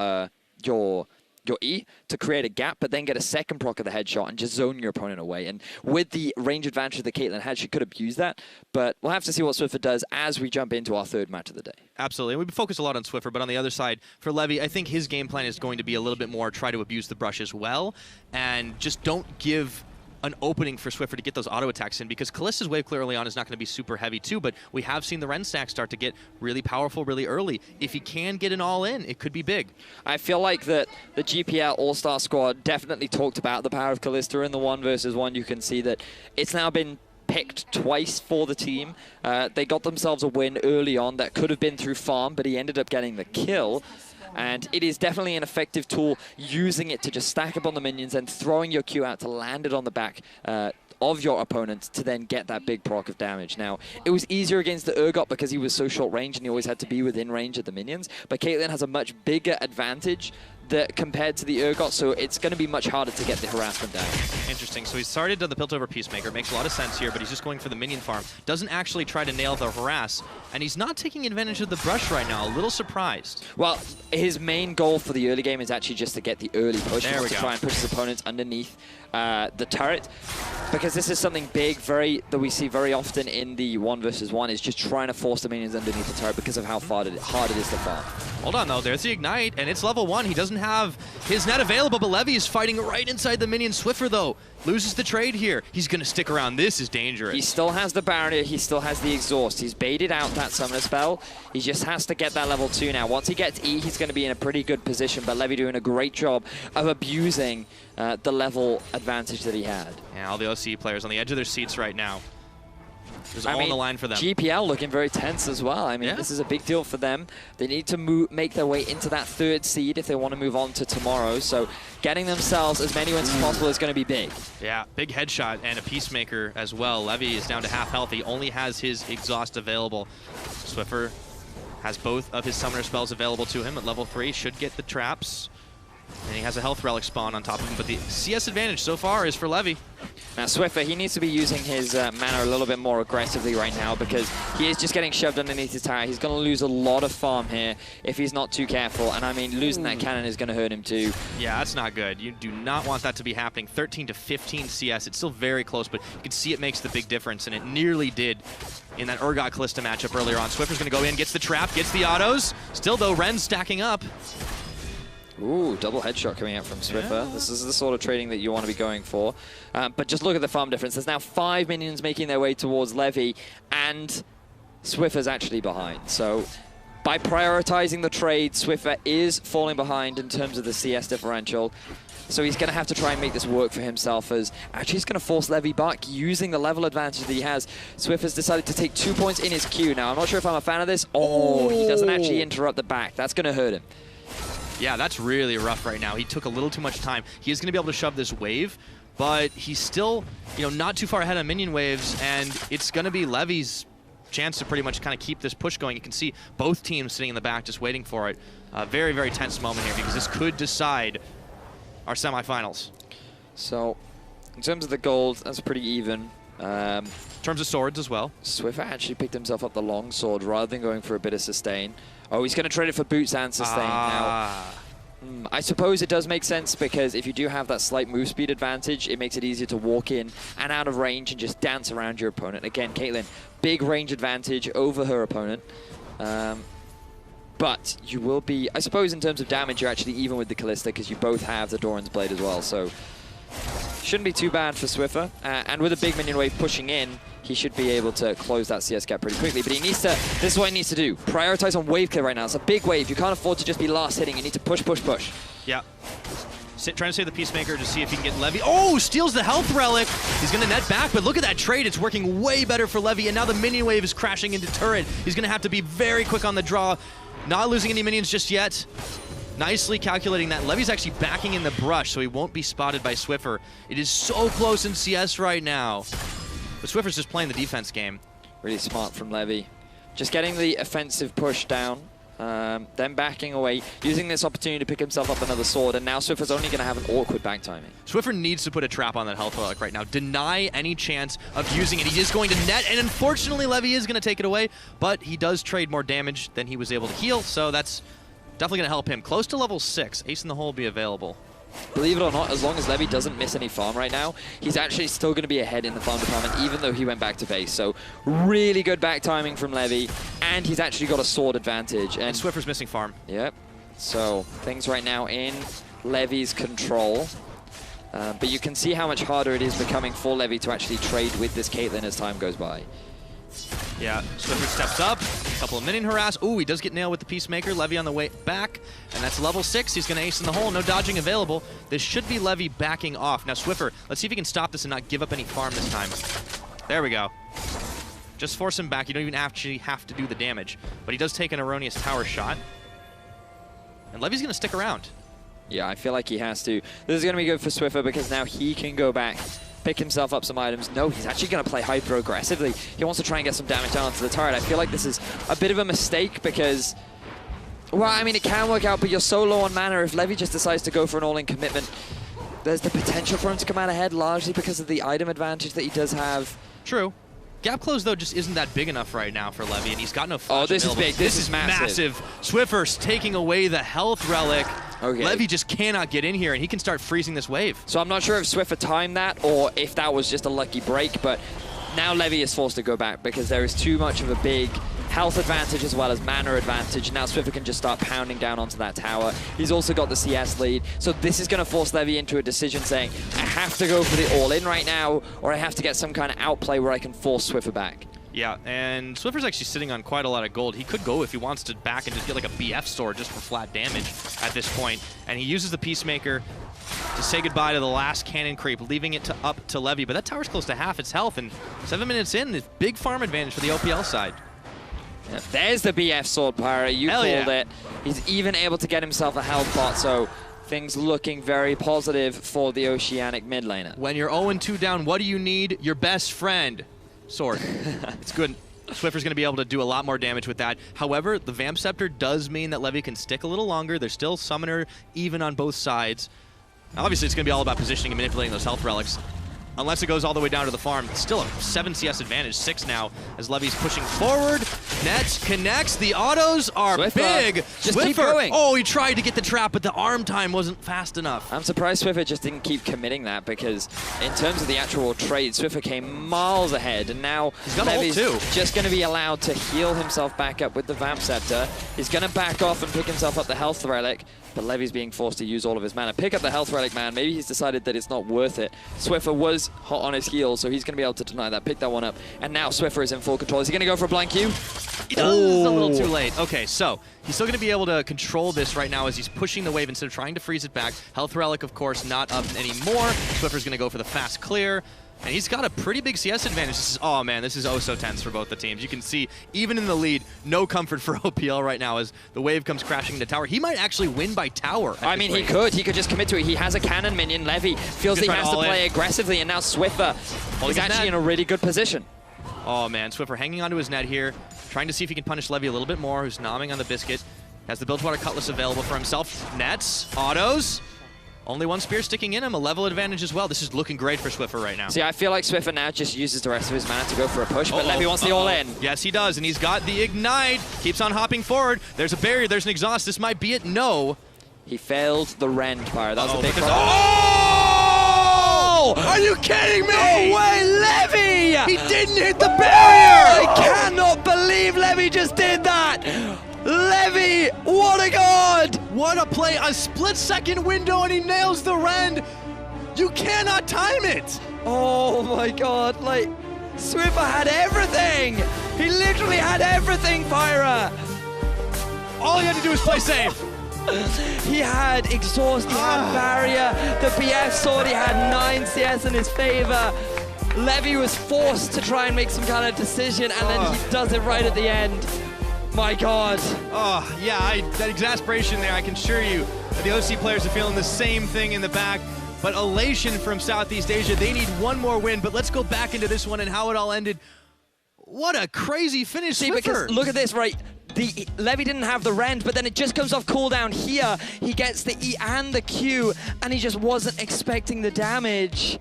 E to create a gap, but then get a second proc of the headshot and just zone your opponent away. And with the range advantage that Caitlyn had, she could abuse that. But we'll have to see what Swiffer does as we jump into our third match of the day. Absolutely. And we focus a lot on Swiffer, but on the other side, for Levy, I think his game plan is going to be a little bit more try to abuse the brush as well, and just don't give an opening for Swiffer to get those auto attacks in, because Kalista's wave clear early on is not going to be super heavy too, but we have seen the Ren stack start to get really powerful really early. If he can get an all in, it could be big. I feel like that the GPL All-Star squad definitely talked about the power of Kalista in the 1v1. You can see that it's now been picked twice for the team. They got themselves a win early on that could have been through farm, but he ended up getting the kill. And it is definitely an effective tool, using it to just stack up on the minions and throwing your Q out to land it on the back of your opponent to then get that big proc of damage. Now, it was easier against the Urgot because he was so short range and he always had to be within range of the minions, but Caitlyn has a much bigger advantage compared to the Urgot, so it's going to be much harder to get the harassment down. Interesting. So he started on the Piltover Peacemaker. Makes a lot of sense here, but he's just going for the minion farm. Doesn't actually try to nail the harass, and he's not taking advantage of the brush right now. A little surprised. Well, his main goal for the early game is actually just to get the early push. There we go. To try and push his opponents underneath the turret, because this is something big that we see very often in the 1v1, is just trying to force the minions underneath the turret because of how hard it is to farm. Hold on though, there's the Ignite, and it's level 1. He doesn't have his net available, but Levy is fighting right inside the minion. Swiffer though loses the trade here. He's going to stick around. This is dangerous. He still has the barrier. He still has the exhaust. He's baited out that summoner spell. He just has to get that level 2 now. Once he gets E, he's going to be in a pretty good position, but Levy doing a great job of abusing the level advantage that he had. Yeah, all the OC players on the edge of their seats right now. There's all on the line for them. GPL looking very tense as well. I mean, this is a big deal for them. They need to make their way into that 3rd seed if they want to move on to tomorrow. So getting themselves as many wins as possible is going to be big. Yeah, big headshot and a Peacemaker as well. Levy is down to half health. He only has his exhaust available. Swiffer has both of his summoner spells available to him at level 3. Should get the traps. And he has a health relic spawn on top of him, but the CS advantage so far is for Levy. Now Swiffer, he needs to be using his mana a little bit more aggressively right now, because he is just getting shoved underneath his tower. He's going to lose a lot of farm here if he's not too careful, and I mean, losing that cannon is going to hurt him too. Yeah, that's not good. You do not want that to be happening. 13 to 15 CS. It's still very close, but you can see it makes the big difference, and it nearly did in that Urgot Kalista matchup earlier on. Swiffer's going to go in, gets the trap, gets the autos. Still though, Ren's stacking up. Ooh, double headshot coming out from Swiffer. Yeah. This is the sort of trading that you want to be going for. But just look at the farm difference. There's now 5 minions making their way towards Levy, and Swiffer's actually behind. So by prioritizing the trade, Swiffer is falling behind in terms of the CS differential. So he's going to have to try and make this work for himself, as actually he's going to force Levy back using the level advantage that he has. Swiffer's decided to take 2 points in his queue. Now, I'm not sure if I'm a fan of this. Oh, he doesn't actually interrupt the back. That's going to hurt him. Yeah, that's really rough right now. He took a little too much time. He is going to be able to shove this wave, but he's still, not too far ahead on minion waves, and it's going to be Levy's chance to pretty much kind of keep this push going. You can see both teams sitting in the back just waiting for it. A very, very tense moment here, because this could decide our semifinals. So, in terms of the gold, that's pretty even. In terms of swords as well. Swiffer actually picked himself up the long sword rather than going for a bit of sustain. Oh, he's going to trade it for boots and sustain now. I suppose it does make sense, because if you do have that slight move speed advantage, it makes it easier to walk in and out of range and just dance around your opponent. Again, Caitlyn, big range advantage over her opponent. But you will be, I suppose in terms of damage, you're actually even with the Kalista, because you both have the Doran's Blade as well. So Shouldn't be too bad for Swiffer. And with a big minion wave pushing in, he should be able to close that CS gap pretty quickly. But he needs to, this is what he needs to do. Prioritize on wave clear right now. It's a big wave. You can't afford to just be last hitting. You need to push, push, push. Yeah. Trying to save the Peacemaker to see if he can get Levy. Oh, steals the health relic. He's going to net back, but look at that trade. It's working way better for Levy, and now the minion wave is crashing into turret. He's going to have to be very quick on the draw. Not losing any minions just yet. Nicely calculating that. Levy's actually backing in the brush, so he won't be spotted by Swiffer. It is so close in CS right now. But Swiffer's just playing the defense game. Really smart from Levy. Just getting the offensive push down. Then backing away, using this opportunity to pick himself up another sword, and now Swiffer's only going to have an awkward back timing. Swiffer needs to put a trap on that health relic right now. Deny any chance of using it. He is going to net, and unfortunately Levy is going to take it away, but he does trade more damage than he was able to heal, so that's definitely going to help him. Close to level 6, Ace in the Hole will be available. Believe it or not, as long as Levy doesn't miss any farm right now, he's actually still going to be ahead in the farm department, even though he went back to base. So really good back timing from Levy, and he's actually got a sword advantage. And Swiffer's missing farm. Yep. So things right now in Levy's control. But you can see how much harder it is becoming for Levy to actually trade with this Caitlyn as time goes by. Yeah, Swiffer steps up, a couple of minion harass. Ooh, he does get nailed with the Peacemaker. Levy on the way back, and that's level 6. He's going to ace in the hole, no dodging available. This should be Levy backing off. Now Swiffer, let's see if he can stop this and not give up any farm this time. There we go. Just force him back. You don't even actually have to do the damage. But he does take an erroneous tower shot. And Levy's going to stick around. Yeah, I feel like he has to. This is going to be good for Swiffer because now he can go back, pick himself up some items. No, he's actually going to play hyper aggressively. He wants to try and get some damage down onto the turret. I feel like this is a bit of a mistake because, well, I mean, it can work out, but you're so low on mana. If Levy just decides to go for an all-in commitment, there's the potential for him to come out ahead largely because of the item advantage that he does have. True. Gap close, though, just isn't that big enough right now for Levy, and he's got no flash. Oh, this available. is big. This is massive. Swiffer's taking away the health relic. Okay. Levy just cannot get in here, and he can start freezing this wave. So I'm not sure if Swiffer timed that or if that was just a lucky break, but now Levy is forced to go back because there is too much of a big health advantage as well as mana advantage. Now Swiffer can just start pounding down onto that tower. He's also got the CS lead. So this is going to force Levy into a decision saying, I have to go for the all-in right now, or I have to get some kind of outplay where I can force Swiffer back. Yeah, and Swiffer's actually sitting on quite a lot of gold. He could go if he wants to back and just get like a BF sword just for flat damage at this point. And he uses the Peacemaker to say goodbye to the last cannon creep, leaving it up to Levy. But that tower's close to half its health, and 7 minutes in, this big farm advantage for the OPL side. Yeah, there's the BF sword, Pyra. You called it. He's even able to get himself a health pot, so things looking very positive for the Oceanic mid laner. When you're 0-2 down, what do you need? Your best friend. Sword. It's good. Swiffer's going to be able to do a lot more damage with that. However, the Vamp Scepter does mean that Levy can stick a little longer. There's still Summoner even on both sides. Now, obviously, it's going to be all about positioning and manipulating those health relics. Unless it goes all the way down to the farm. Still a 7 CS advantage, 6 now, as Levy's pushing forward. Nets connects. The autos are big. Just keep going. Oh, he tried to get the trap, but the arm time wasn't fast enough. I'm surprised Swiffer just didn't keep committing that because in terms of the actual trade, Swiffer came miles ahead, and now Levy's just going to be allowed to heal himself back up with the Vamp Scepter. He's going to back off and pick himself up the health relic, but Levy's being forced to use all of his mana. Pick up the health relic, man. Maybe he's decided that it's not worth it. Swiffer was hot on his heels, so he's going to be able to deny that. Pick that one up. And now Swiffer is in full control. Is he going to go for a blind Q? He does. A little too late. Okay, so he's still going to be able to control this right now as he's pushing the wave instead of trying to freeze it back. Health relic, of course, not up anymore. Swiffer's going to go for the fast clear. And he's got a pretty big CS advantage. This is, oh man, this is oh so tense for both the teams. You can see, even in the lead, no comfort for OPL right now as the wave comes crashing into tower. He might actually win by tower. I mean, he could just commit to it. He has a cannon minion. Levy feels he has to play aggressively, and now Swiffer is actually in a really good position. Oh man, Swiffer hanging onto his net here, trying to see if he can punish Levy a little bit more, who's nomming on the biscuit. Has the Bilgewater Cutlass available for himself. Nets, autos. Only one spear sticking in him, a level advantage as well. This is looking great for Swiffer right now. See, I feel like Swiffer now just uses the rest of his mana to go for a push, but Levy wants the all-in. Yes, he does, and he's got the Ignite. Keeps on hopping forward. There's a barrier, there's an exhaust. This might be it. No. He failed the Rend fire. That was a big problem. Oh! Are you kidding me? No way, Levy! He didn't hit the barrier! I cannot believe Levy just did that! Levy, what a god! What a play, a split-second window, and he nails the Rend. You cannot time it! Oh my god, like, Swiffer had everything! He literally had everything, Pyra! All he had to do was play safe. He had exhaust, he had barrier, the BF sword, he had 9 CS in his favor. Levy was forced to try and make some kind of decision, and then he does it right at the end. My god. Oh, yeah, that exasperation there, I can assure you that the OC players are feeling the same thing in the back. But elation from Southeast Asia, they need one more win. But let's go back into this one and how it all ended. What a crazy finish, See, because look at this, right? Levy didn't have the rend, but then it just comes off cooldown here. He gets the E and the Q, and he just wasn't expecting the damage.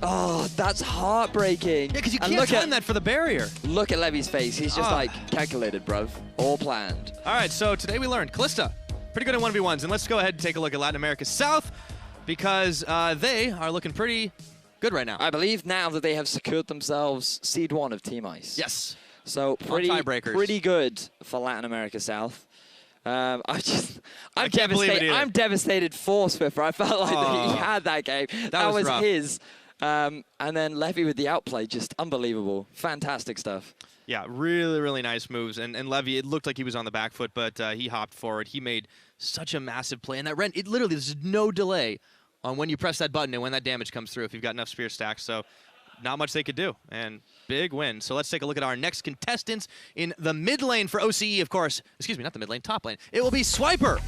Oh, that's heartbreaking. Yeah, because you can't time that for the barrier. Look at Levy's face. He's just like, calculated, bruv. All planned. All right, so today we learned Kalista, pretty good in 1v1s. And let's go ahead and take a look at Latin America South, because they are looking pretty good right now. I believe now that they have secured themselves Seed 1 of Team Ice. Yes. So pretty good for Latin America South. I'm devastated. I'm devastated for Swiffer. I felt like that he had that game. That was his. And then Levy with the outplay, just unbelievable. Fantastic stuff. Yeah, really, really nice moves. And Levy, it looked like he was on the back foot, but he hopped forward. He made such a massive play. And that rend, it literally, there's no delay on when you press that button and when that damage comes through if you've got enough spear stacks. So not much they could do. And big win. So let's take a look at our next contestants in the mid lane for OCE, of course. Excuse me, not the mid lane, top lane. It will be Swiper.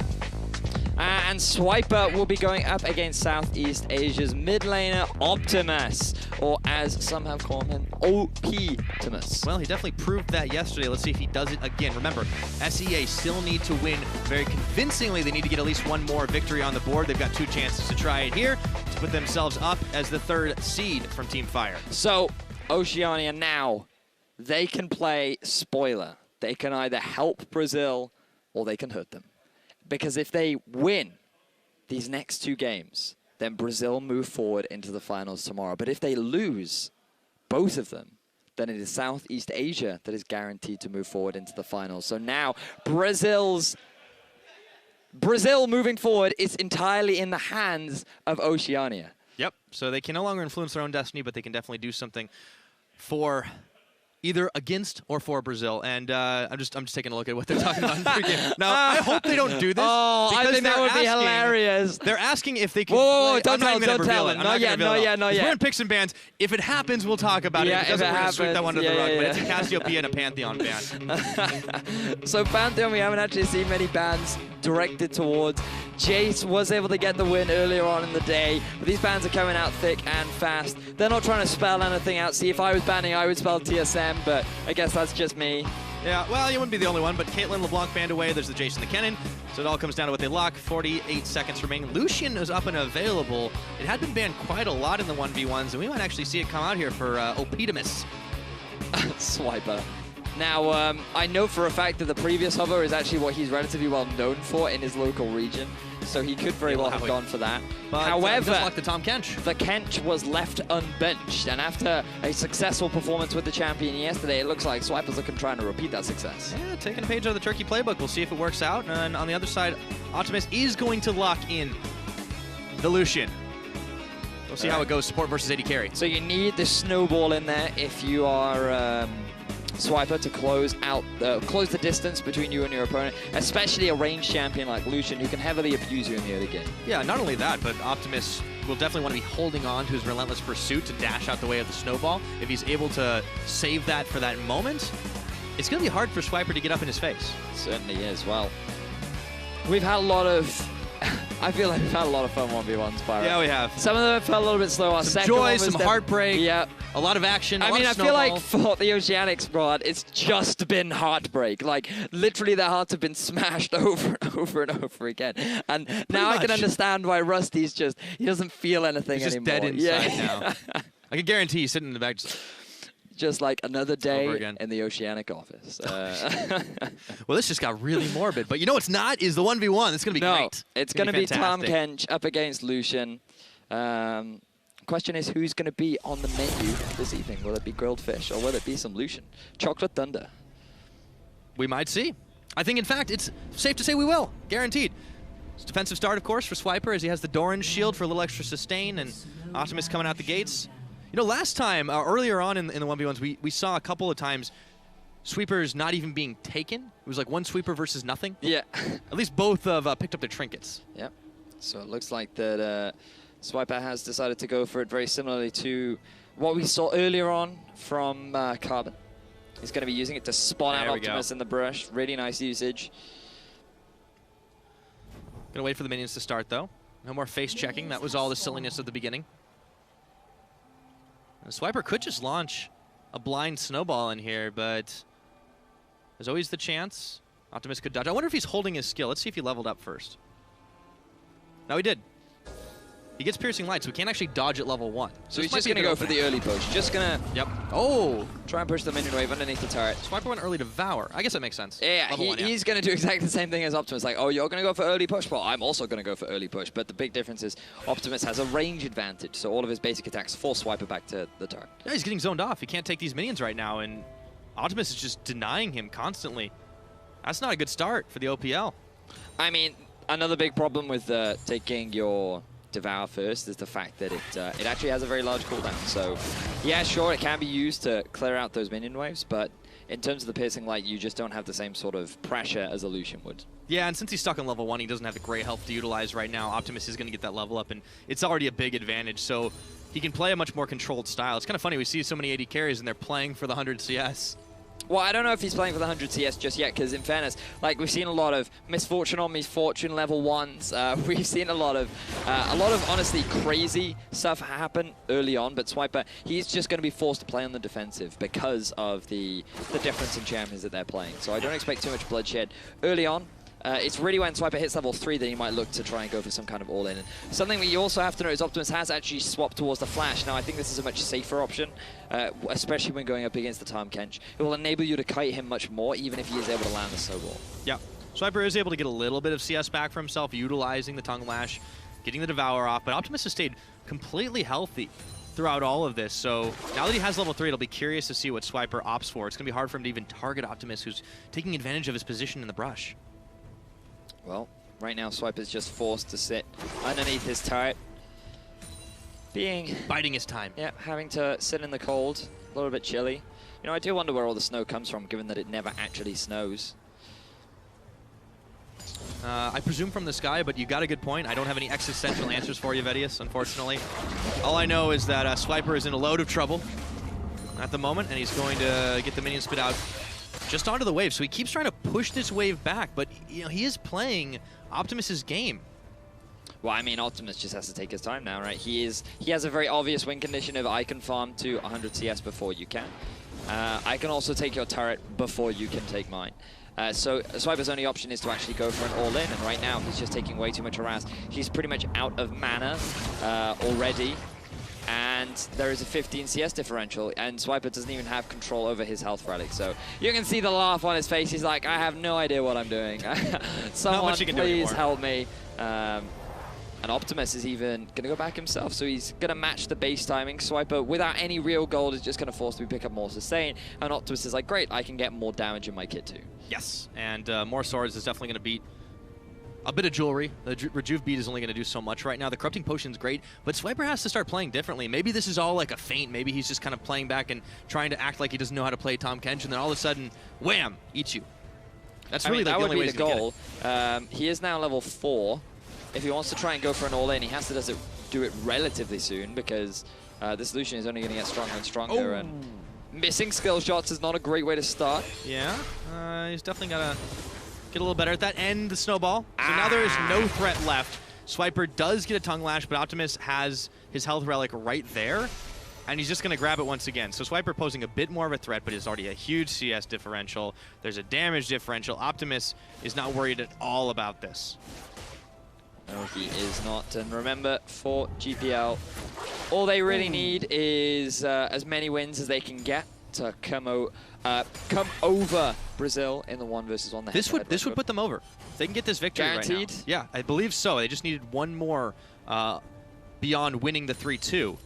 And Swiper will be going up against Southeast Asia's mid laner, Optimus, or as some have called him, OP-Timus. Well, he definitely proved that yesterday. Let's see if he does it again. Remember, SEA still need to win very convincingly. They need to get at least one more victory on the board. They've got 2 chances to try it here to put themselves up as the 3rd seed from Team Fire. So, Oceania now, they can play spoiler. They can either help Brazil or they can hurt them. Because if they win these next 2 games, then Brazil move forward into the finals tomorrow. But if they lose both of them, then it is Southeast Asia that is guaranteed to move forward into the finals. So now Brazil moving forward is entirely in the hands of Oceania. Yep. So they can no longer influence their own destiny, but they can definitely do something for either against or for Brazil, and I'm just taking a look at what they're talking about in the pregame. Now, I hope they don't do this. Oh, I think that would be hilarious. They're asking if they can. Whoa, don't tell them. Not yet. We're in picks and bans. If it happens, we'll talk about it. If it doesn't, we're gonna sweep that one to the rug. But it's a Cassiopeia and a Pantheon ban. So Pantheon, we haven't actually seen many bans directed towards. Jace was able to get the win earlier on in the day, but these bans are coming out thick and fast. They're not trying to spell anything out. See, if I was banning, I would spell TSM, but I guess that's just me. Yeah, well, you wouldn't be the only one, but Caitlyn LeBlanc banned away. There's the Jace and the Kennen. So it all comes down to what they lock. 48 seconds remaining. Lucian is up and available. It had been banned quite a lot in the 1v1s, and we might actually see it come out here for Optimus. Swiper. Now, I know for a fact that the previous hover is actually what he's relatively well known for in his local region, so he could very well have gone for that. But, however, just like the Tom Kench. The Kench was left unbenched, and after a successful performance with the champion yesterday, it looks like Swiper's looking trying to repeat that success. Yeah, taking a page out of the Turkey playbook. We'll see if it works out. And on the other side, Optimus is going to lock in the Lucian. We'll see how it goes, support versus AD carry. So you need the snowball in there if you are Swiper to close the distance between you and your opponent, especially a ranged champion like Lucian who can heavily abuse you in the early game. Yeah, not only that, but Optimus will definitely want to be holding on to his relentless pursuit to dash out the way of the snowball. If he's able to save that for that moment, it's going to be hard for Swiper to get up in his face. It certainly is. Well, we've had a lot of... I feel like we've had a lot of fun 1v1s, Pyra. Yeah, we have. Some of them have felt a little bit slow. Our some joy, some heartbreak. Yeah. A lot of action. I mean, I feel like for the Oceanic squad, it's just been heartbreak. Like, literally, their hearts have been smashed over and over and over again. And now I can understand why Rusty's just, he doesn't feel anything anymore. He's just dead inside now. I can guarantee he's sitting in the back just like another day in the Oceanic office. Well, this just got really morbid. But you know what's not is the 1v1. It's going to be great. It's going to be Tom Kench up against Lucian. Question is, who's going to be on the menu this evening? Will it be grilled fish or will it be some Lucian? Chocolate Thunder. We might see. I think, in fact, it's safe to say we will. Guaranteed. It's a defensive start, of course, for Swiper, as he has the Doran shield for a little extra sustain, and Optimus coming out the gates. You know, last time, earlier on in the 1v1s, we saw a couple of times sweepers not even being taken. It was like one sweeper versus nothing. Yeah. At least both have picked up their trinkets. Yep. So it looks like that Swiper has decided to go for it very similarly to what we saw earlier on from Carbon. He's going to be using it to spawn out Optimus in the brush. Really nice usage. Gonna wait for the minions to start, though. No more face checking. That was all the silliness of the beginning. And Swiper could just launch a blind snowball in here, but there's always the chance. Optimus could dodge. I wonder if he's holding his skill. Let's see if he leveled up first. No, he did. He gets Piercing Light, so he can't actually dodge at level 1. So he's just going to go for the early push. Just going to try and push the minion wave underneath the turret. Swiper went early Devour. I guess that makes sense. Yeah, he's going to do exactly the same thing as Optimus. Like, oh, you're going to go for early push? Well, I'm also going to go for early push. But the big difference is Optimus has a range advantage, so all of his basic attacks force Swiper back to the turret. Yeah, he's getting zoned off. He can't take these minions right now, and Optimus is just denying him constantly. That's not a good start for the OPL. I mean, another big problem with taking your Devour first is the fact that it actually has a very large cooldown. So, yeah, sure, it can be used to clear out those minion waves, but in terms of the Piercing Light, you just don't have the same sort of pressure as a Lucian would. Yeah, and since he's stuck on level 1, he doesn't have the gray health to utilize right now. Optimus is going to get that level up, and it's already a big advantage, so he can play a much more controlled style. It's kind of funny, we see so many AD carries, and they're playing for the 100 CS. Well, I don't know if he's playing for the 100 CS just yet, because in fairness, like, we've seen a lot of misfortune on misfortune level 1s. We've seen a lot of honestly crazy stuff happen early on, but Swiper, he's just going to be forced to play on the defensive because of the difference in champions that they're playing. So I don't expect too much bloodshed early on. It's really when Swiper hits level 3 that he might look to try and go for some kind of all-in. Something that you also have to know is Optimus has actually swapped towards the Flash. Now, I think this is a much safer option, especially when going up against the Tahm Kench. It will enable you to kite him much more, even if he is able to land the snowball. Yeah, Swiper is able to get a little bit of CS back for himself, utilizing the Tongue Lash, getting the Devour off, but Optimus has stayed completely healthy throughout all of this. So now that he has level 3, it'll be curious to see what Swiper opts for. It's going to be hard for him to even target Optimus, who's taking advantage of his position in the brush. Well, right now Swiper's just forced to sit underneath his turret. Biding his time. Yeah, having to sit in the cold, a little bit chilly. You know, I do wonder where all the snow comes from, given that it never actually snows. I presume from the sky, but you got a good point. I don't have any existential answers for you, Vedius, unfortunately. All I know is that Swiper is in a load of trouble at the moment, and he's going to get the minion spit out just onto the wave. So he keeps trying to push this wave back, but you know, he is playing Optimus's game. Well, I mean, Optimus just has to take his time now, right? He has a very obvious win condition of I can farm to 100 CS before you can. I can also take your turret before you can take mine. So Swiper's only option is to actually go for an all-in, and right now he's just taking way too much harass. He's pretty much out of mana already. And there is a 15 CS differential, and Swiper doesn't even have control over his health relic. So you can see the laugh on his face. He's like, I have no idea what I'm doing. Someone please help me. And Optimus is even going to go back himself, so he's going to match the base timing. Swiper, without any real gold, is just going to force me to pick up more sustain. And Optimus is like, great, I can get more damage in my kit too. Yes, and more swords is definitely going to beat a bit of jewelry. The Rejuve beat is only going to do so much right now. The Corrupting Potion's great, but Swiper has to start playing differently. Maybe this is all like a feint. Maybe he's just kind of playing back and trying to act like he doesn't know how to play Tahm Kench, and then all of a sudden, wham, eats you. That's really like the only way he's going to get it. He is now level 4. If he wants to try and go for an all-in, he has to do it relatively soon, because this Lucian is only going to get stronger and stronger. And missing skill shots is not a great way to start. Yeah, he's definitely got to get a little better at that. And the snowball. So now there is no threat left. Swiper does get a Tongue Lash, but Optimus has his health relic right there, and he's just going to grab it once again. So Swiper posing a bit more of a threat, but it's already a huge CS differential. There's a damage differential. Optimus is not worried at all about this. No, he is not. And remember, for GPL, all they really need is as many wins as they can get to come over Brazil in the 1 versus 1. This would put them over. They can get this victory guaranteed? Right now. Yeah, I believe so. They just needed one more beyond winning the 3-2.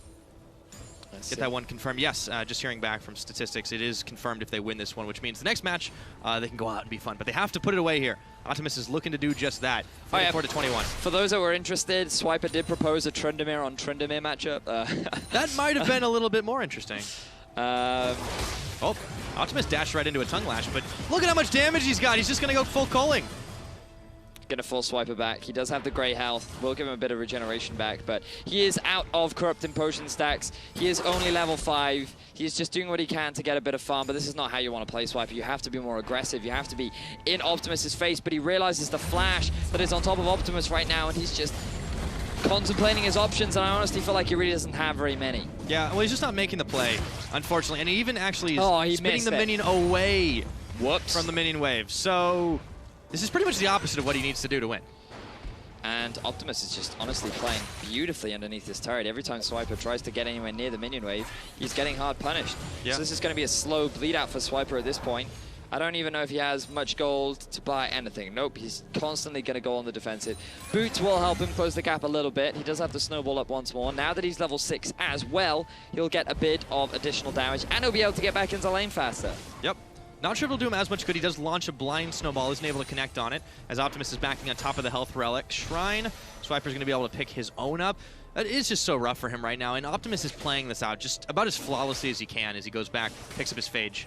Get that one confirmed. Yes, just hearing back from statistics, it is confirmed if they win this one, which means the next match, they can go out and be fun. But they have to put it away here. Optimus is looking to do just that. 44-21. For those that were interested, Swiper did propose a Tryndamere on Tryndamere matchup. That might have been a little bit more interesting. Oh, Optimus dashed right into a tongue lash, but look at how much damage he's got. He's just going to go full culling. Going to full Swiper back. He does have the great health. We'll give him a bit of regeneration back, but he is out of Corrupting Potion stacks. He is only level 5. He's just doing what he can to get a bit of farm, but this is not how you want to play Swiper. You have to be more aggressive. You have to be in Optimus's face, but he realizes the flash that is on top of Optimus right now, and he's just contemplating his options, and I honestly feel like he really doesn't have very many. Yeah, well, he's just not making the play, unfortunately, and he even actually is spinning the minion away from the minion wave. So this is pretty much the opposite of what he needs to do to win. And Optimus is just honestly playing beautifully underneath this turret. Every time Swiper tries to get anywhere near the minion wave, he's getting hard punished. Yeah. So this is going to be a slow bleed out for Swiper at this point. I don't even know if he has much gold to buy anything. Nope, he's constantly going to go on the defensive. Boots will help him close the gap a little bit. He does have to snowball up once more. Now that he's level 6 as well, he'll get a bit of additional damage, and he'll be able to get back into lane faster. Yep. Not sure if it'll do him as much good. He does launch a blind snowball, isn't able to connect on it, as Optimus is backing on top of the health relic. Shrine, Swiper's going to be able to pick his own up. That is just so rough for him right now, and Optimus is playing this out just about as flawlessly as he can as he goes back, picks up his Phage.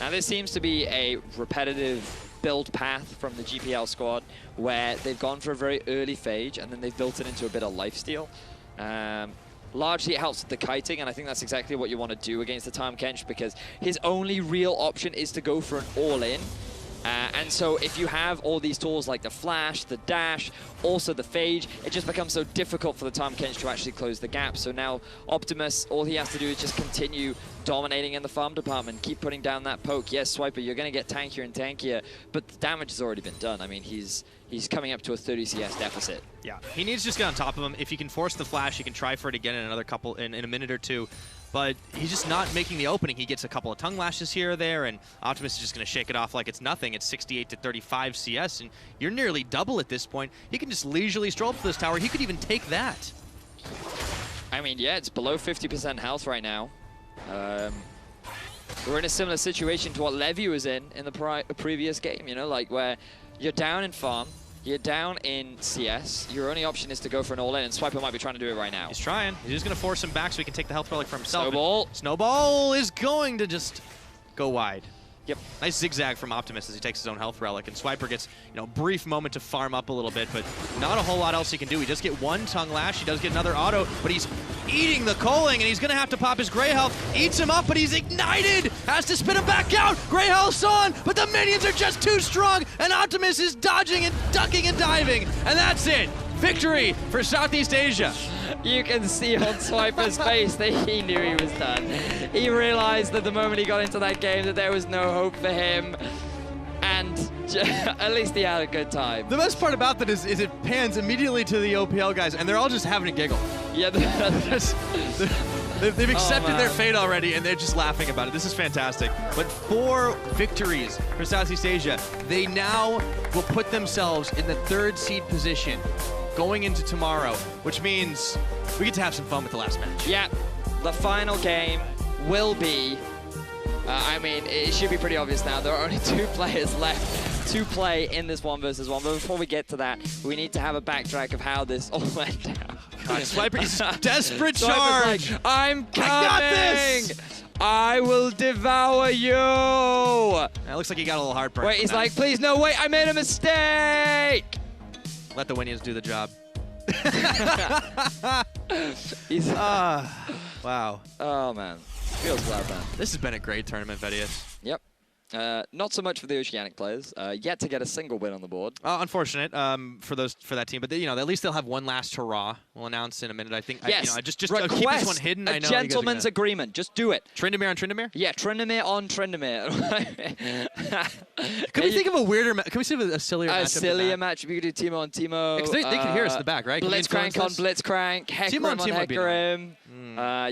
Now this seems to be a repetitive build path from the GPL squad where they've gone for a very early Phage and then they've built it into a bit of lifesteal. Largely it helps with the kiting, and I think that's exactly what you want to do against the Tahm Kench, because his only real option is to go for an all-in. And so if you have all these tools like the flash, the dash, also the Phage, it just becomes so difficult for the Tahm Kench to actually close the gap. So now Optimus, all he has to do is just continue dominating in the farm department, keep putting down that poke. Yes, Swiper, you're going to get tankier and tankier, but the damage has already been done. I mean, he's coming up to a 30 CS deficit. Yeah, he needs to just get on top of him. If he can force the flash, he can try for it again in another couple, in a minute or two. But he's just not making the opening. He gets a couple of tongue lashes here or there, and Optimus is just going to shake it off like it's nothing. It's 68 to 35 CS, and you're nearly double at this point. He can just leisurely stroll up to this tower. He could even take that. I mean, yeah, it's below 50% health right now. We're in a similar situation to what Levy was in the previous game, you know, like where you're down in farm, you're down in CS, your only option is to go for an all-in, and Swiper might be trying to do it right now. He's trying. He's just going to force him back so he can take the health relic for himself. Snowball. Snowball is going to just go wide. Yep. Nice zigzag from Optimus as he takes his own health relic, and Swiper gets, you know, brief moment to farm up a little bit, but not a whole lot else he can do. He does get one tongue lash, he does get another auto, but he's eating the culling, and he's gonna have to pop his gray health. Eats him up, but he's ignited! Has to spin him back out! Gray health's on, but the minions are just too strong, and Optimus is dodging and ducking and diving, and that's it! Victory for Southeast Asia. You can see on Swiper's face that he knew he was done. He realized that the moment he got into that game that there was no hope for him, and at least he had a good time. The best part about that is it pans immediately to the OPL guys, and they're all just having a giggle. Yeah, they've accepted their fate already, and they're just laughing about it. This is fantastic. But 4 victories for Southeast Asia. They now will put themselves in the 3rd seed position going into tomorrow, which means we get to have some fun with the last match. Yeah, the final game will be, I mean, it should be pretty obvious now. There are only 2 players left to play in this 1 versus 1. But before we get to that, we need to have a backtrack of how this all went down. God, Swiper's desperate charge. Like, I'm coming. I got this. I will devour you. It looks like he got a little heartburn. Wait, he's like, please, no, wait, I made a mistake. Let the Winians do the job. Wow. Oh, man. Feels bad, man. This has been a great tournament, Vedius. Yep. Not so much for the Oceanic players. Yet to get a single win on the board. Unfortunate for that team, but at least they'll have one last hurrah. We'll announce in a minute. I think. Yes. Just keep this one hidden. A gentleman's agreement. Just do it. Tryndamere on Tryndamere? Yeah, Tryndamere on Tryndamere. Can we think of a weirder? Can we see a sillier matchup? A sillier matchup. You could do Teemo on Teemo. Because they can hear us in the back, right? Blitzcrank on Blitzcrank. Hecarim on Hecarim.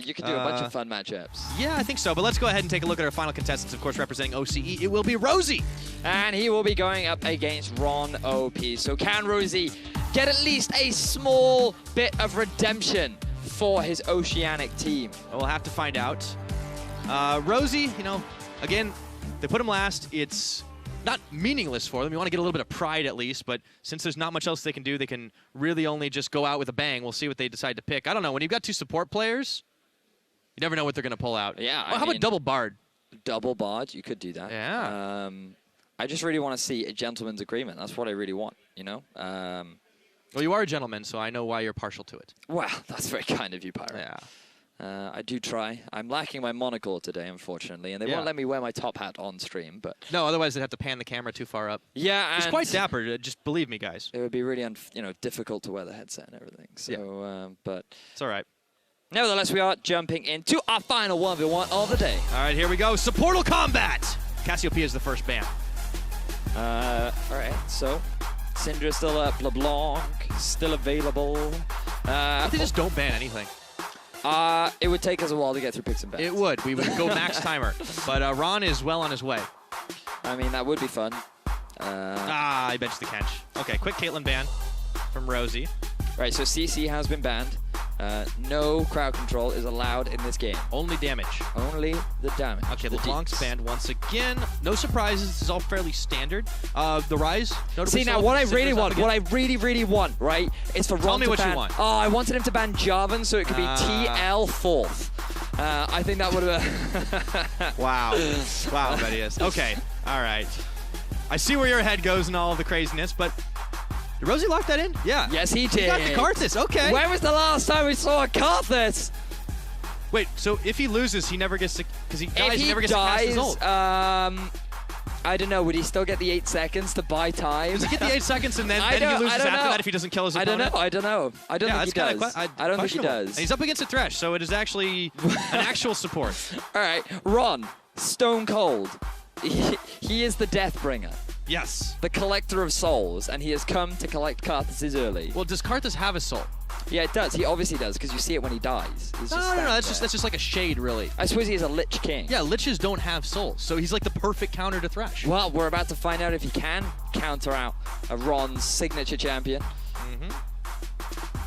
You can do a bunch of fun matchups. Yeah, I think so. But let's go ahead and take a look at our final contestants. Of course, representing OCE, it will be Rosie. And he will be going up against Ron OP. So can Rosie get at least a small bit of redemption for his Oceanic team? We'll have to find out. Rosie, you know, again, they put him last. It's not meaningless for them. You want to get a little bit of pride at least, but since there's not much else they can do, they can really only just go out with a bang. We'll see what they decide to pick. I don't know. When you've got 2 support players, you never know what they're going to pull out. Yeah. How about double Bard? Double Bard, you could do that. Yeah. I just really want to see a gentleman's agreement. That's what I really want, you know? Well, you are a gentleman, so I know why you're partial to it. Well, that's very kind of you, Pyro. Yeah. I do try. I'm lacking my monocle today, unfortunately, and they won't let me wear my top hat on stream. But no, otherwise they'd have to pan the camera too far up. Yeah, it's quite dapper. Just believe me, guys. It would be really, difficult to wear the headset and everything. So, yeah. But it's all right. Nevertheless, we are jumping into our final 1v1 of the day. All right, here we go. Supportal combat. Cassiopeia is the first ban. All right, so Syndra still up. LeBlanc still available. If they just don't ban anything. It would take us a while to get through picks and bans. It would. We would go max timer. But Ron is well on his way. I mean, that would be fun. I benched the Kench. Okay, quick Caitlyn ban from Rosie. Right, so CC has been banned. No crowd control is allowed in this game. Only damage. Only the damage. Okay, LeBlanc's banned once again. No surprises. This is all fairly standard. The Rise. See, now what I really want, right, is for Ron to ban. Tell me what you want. Oh, I wanted him to ban Jarvan so it could be TL 4th. I think that would have... Wow. Wow, that is. Okay, all right. I see where your head goes and all of the craziness, but... Did Rosie lock that in? Yeah. Yes, he did. He got the Karthus. Okay. When was the last time we saw a Karthus? Wait, so if he loses, he never gets to... Because he dies, he never gets to cast his ult. I don't know. Would he still get the 8 seconds to buy time? Does he get the 8 seconds and then he loses after that if he doesn't kill his opponent? I don't know. I don't think he does. I don't think he does. And he's up against a Thresh, so it is actually an actual support. All right. Ron, Stone Cold. He is the Deathbringer. Yes. The collector of souls, and he has come to collect Karthus early. Well, does Karthus have a soul? Yeah, it does. He obviously does, because you see it when he dies. No. That's just like a shade, really. I suppose he is a Lich King. Yeah, Liches don't have souls, so he's like the perfect counter to Thresh. Well, we're about to find out if he can counter out a Ron's signature champion.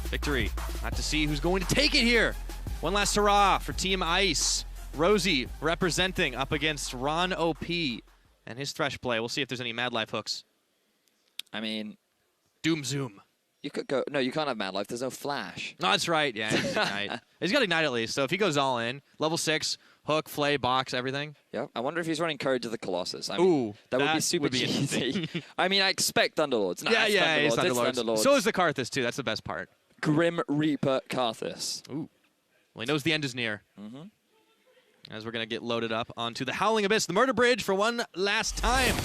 Victory. Have to see who's going to take it here. One last hurrah for Team Ice. Rosie representing up against Ron OP and his Thresh play. We'll see if there's any Mad Life hooks. I mean... Doom Zoom. You could go... No, you can't have Mad Life. There's no Flash. No, that's right. Yeah, he's Ignite. He's got Ignite at least, so if he goes all in, level 6, hook, flay, box, everything. Yeah, I wonder if he's running Courage of the Colossus. I mean, that would be super cheesy. I mean, I expect Thunderlords. No, yeah, he's Thunderlords. So is the Karthus, too. That's the best part. Grim Reaper Karthus. Ooh. Well, he knows the end is near. As we're going to get loaded up onto the Howling Abyss, the Murder Bridge for one last time.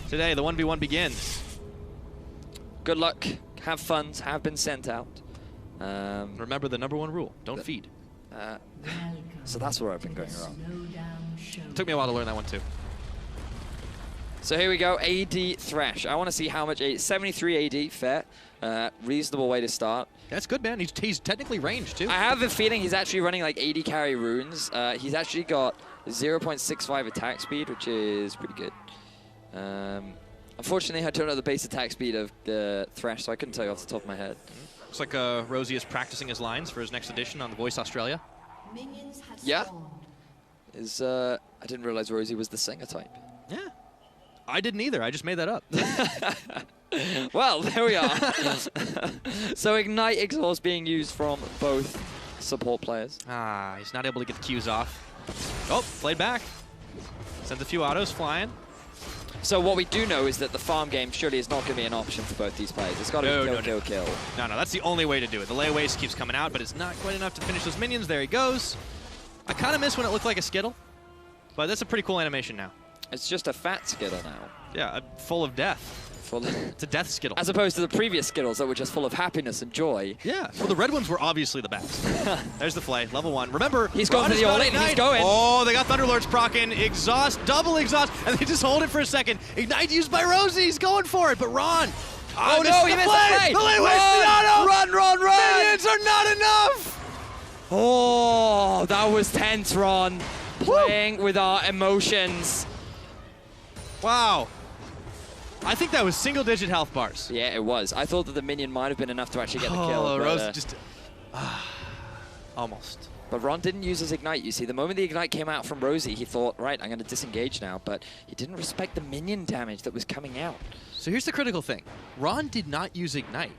Today, the 1v1 begins. Good luck. Have funds. Have been sent out. Remember the #1 rule. Don't feed. So that's where I've been going wrong. Took me a while to learn that one, too. So here we go. AD Thresh. I want to see how much 73 AD. Fair. Reasonable way to start. That's good, man. He's technically ranged, too. I have a feeling he's actually running like 80 carry runes. He's actually got 0.65 attack speed, which is pretty good. Unfortunately, I don't know the base attack speed of Thresh, so I couldn't tell you off the top of my head. Looks like Rosie is practicing his lines for his next edition on The Voice Australia. Yeah. I didn't realize Rosie was the singer type. Yeah. I didn't either. I just made that up. Well, there we are. So Ignite Exhaust being used from both support players. He's not able to get the Qs off. Oh, played back. Sends a few autos flying. So what we do know is that the farm game surely is not going to be an option for both these players. It's got to be kill. No, that's the only way to do it. The lay waste keeps coming out, but it's not quite enough to finish those minions. There he goes. I kind of miss when it looked like a Skittle, but that's a pretty cool animation now. It's just a fat Skittle now. Yeah, full of death. It's a death Skittle. As opposed to the previous Skittles that were just full of happiness and joy. Yeah, well, the red ones were obviously the best. There's the flay, level 1. Remember, he's going for the all-in, he's going. Oh, they got Thunderlords proccing, exhaust, double exhaust, and they just hold it for a second. Ignite used by Rosie, he's going for it, but Ron. Oh no, he missed the play! The lane waste, the auto! Run! Minions are not enough! Oh, that was tense, Ron. Playing with our emotions. Wow. I think that was single-digit health bars. Yeah, it was. I thought that the minion might have been enough to actually get the kill. Oh, Rose just... Almost. But Ron didn't use his Ignite, you see. The moment the Ignite came out from Rosie, he thought, right, I'm going to disengage now. But he didn't respect the minion damage that was coming out. So here's the critical thing. Ron did not use Ignite.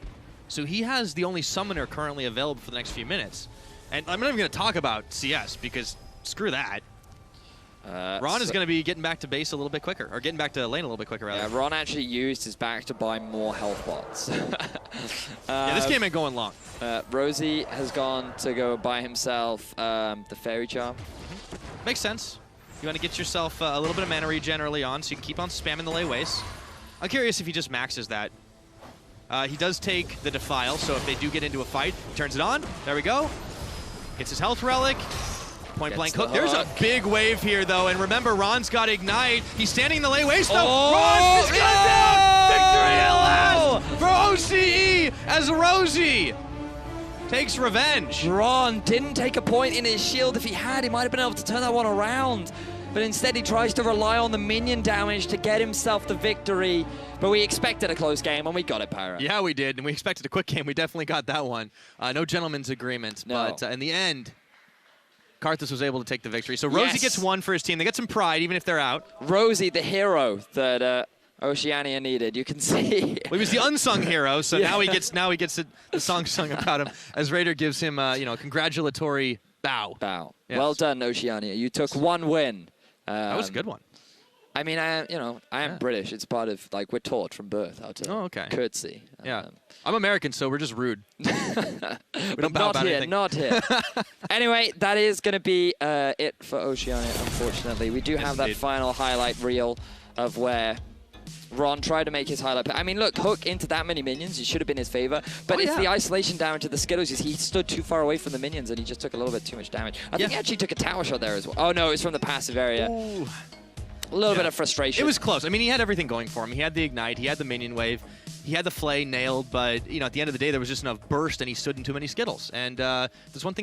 So he has the only summoner currently available for the next few minutes. And I'm not even going to talk about CS because screw that. Ron is going to be getting back to base a little bit quicker, or getting back to lane a little bit quicker, rather. Yeah, Ron actually used his back to buy more health bots. Yeah, this game ain't going long. Rosie has gone to go buy himself the Fairy Charm. Makes sense. You want to get yourself a little bit of mana regen early on, so you can keep on spamming the Lay-Ways. I'm curious if he just maxes that. He does take the Defile, so if they do get into a fight, he turns it on. There we go. Gets his health relic. Point blank hook. There's a big wave here, though, and remember, Ron's got Ignite. He's standing in the Lay-Ways, though. Ron is gone down! Victory at last for OCE as Rosie takes revenge. Ron didn't take a point in his shield. If he had, he might have been able to turn that one around. But instead, he tries to rely on the minion damage to get himself the victory. But we expected a close game, and we got it, Pyro. Yeah, we did, and we expected a quick game. We definitely got that one. No gentleman's agreement, no. But in the end, Karthus was able to take the victory. So Rosie gets one for his team. They get some pride, even if they're out. Rosie, the hero that Oceania needed. You can see. Well, he was the unsung hero, so now he gets the song sung about him as Raider gives him a congratulatory bow. Yes. Well done, Oceania. You took one win. That was a good one. I mean, I am British. It's part of, like, we're taught from birth how to curtsy. Yeah. I'm American, so we're just rude. We don't bow about anything. Not here. Anyway, that is going to be it for Oceania, unfortunately. We do have that final highlight reel of where Ron tried to make his highlight. I mean, look, hook into that many minions. He should have been his favor. But it's the isolation damage to the Skittles. He stood too far away from the minions, and he just took a little bit too much damage. I think he actually took a tower shot there as well. Oh, no, it was from the passive area. Ooh. A little bit of frustration. It was close. I mean, he had everything going for him. He had the Ignite. He had the minion wave. He had the Flay nailed. But, at the end of the day, there was just enough burst, and he stood in too many Skittles. And there's one thing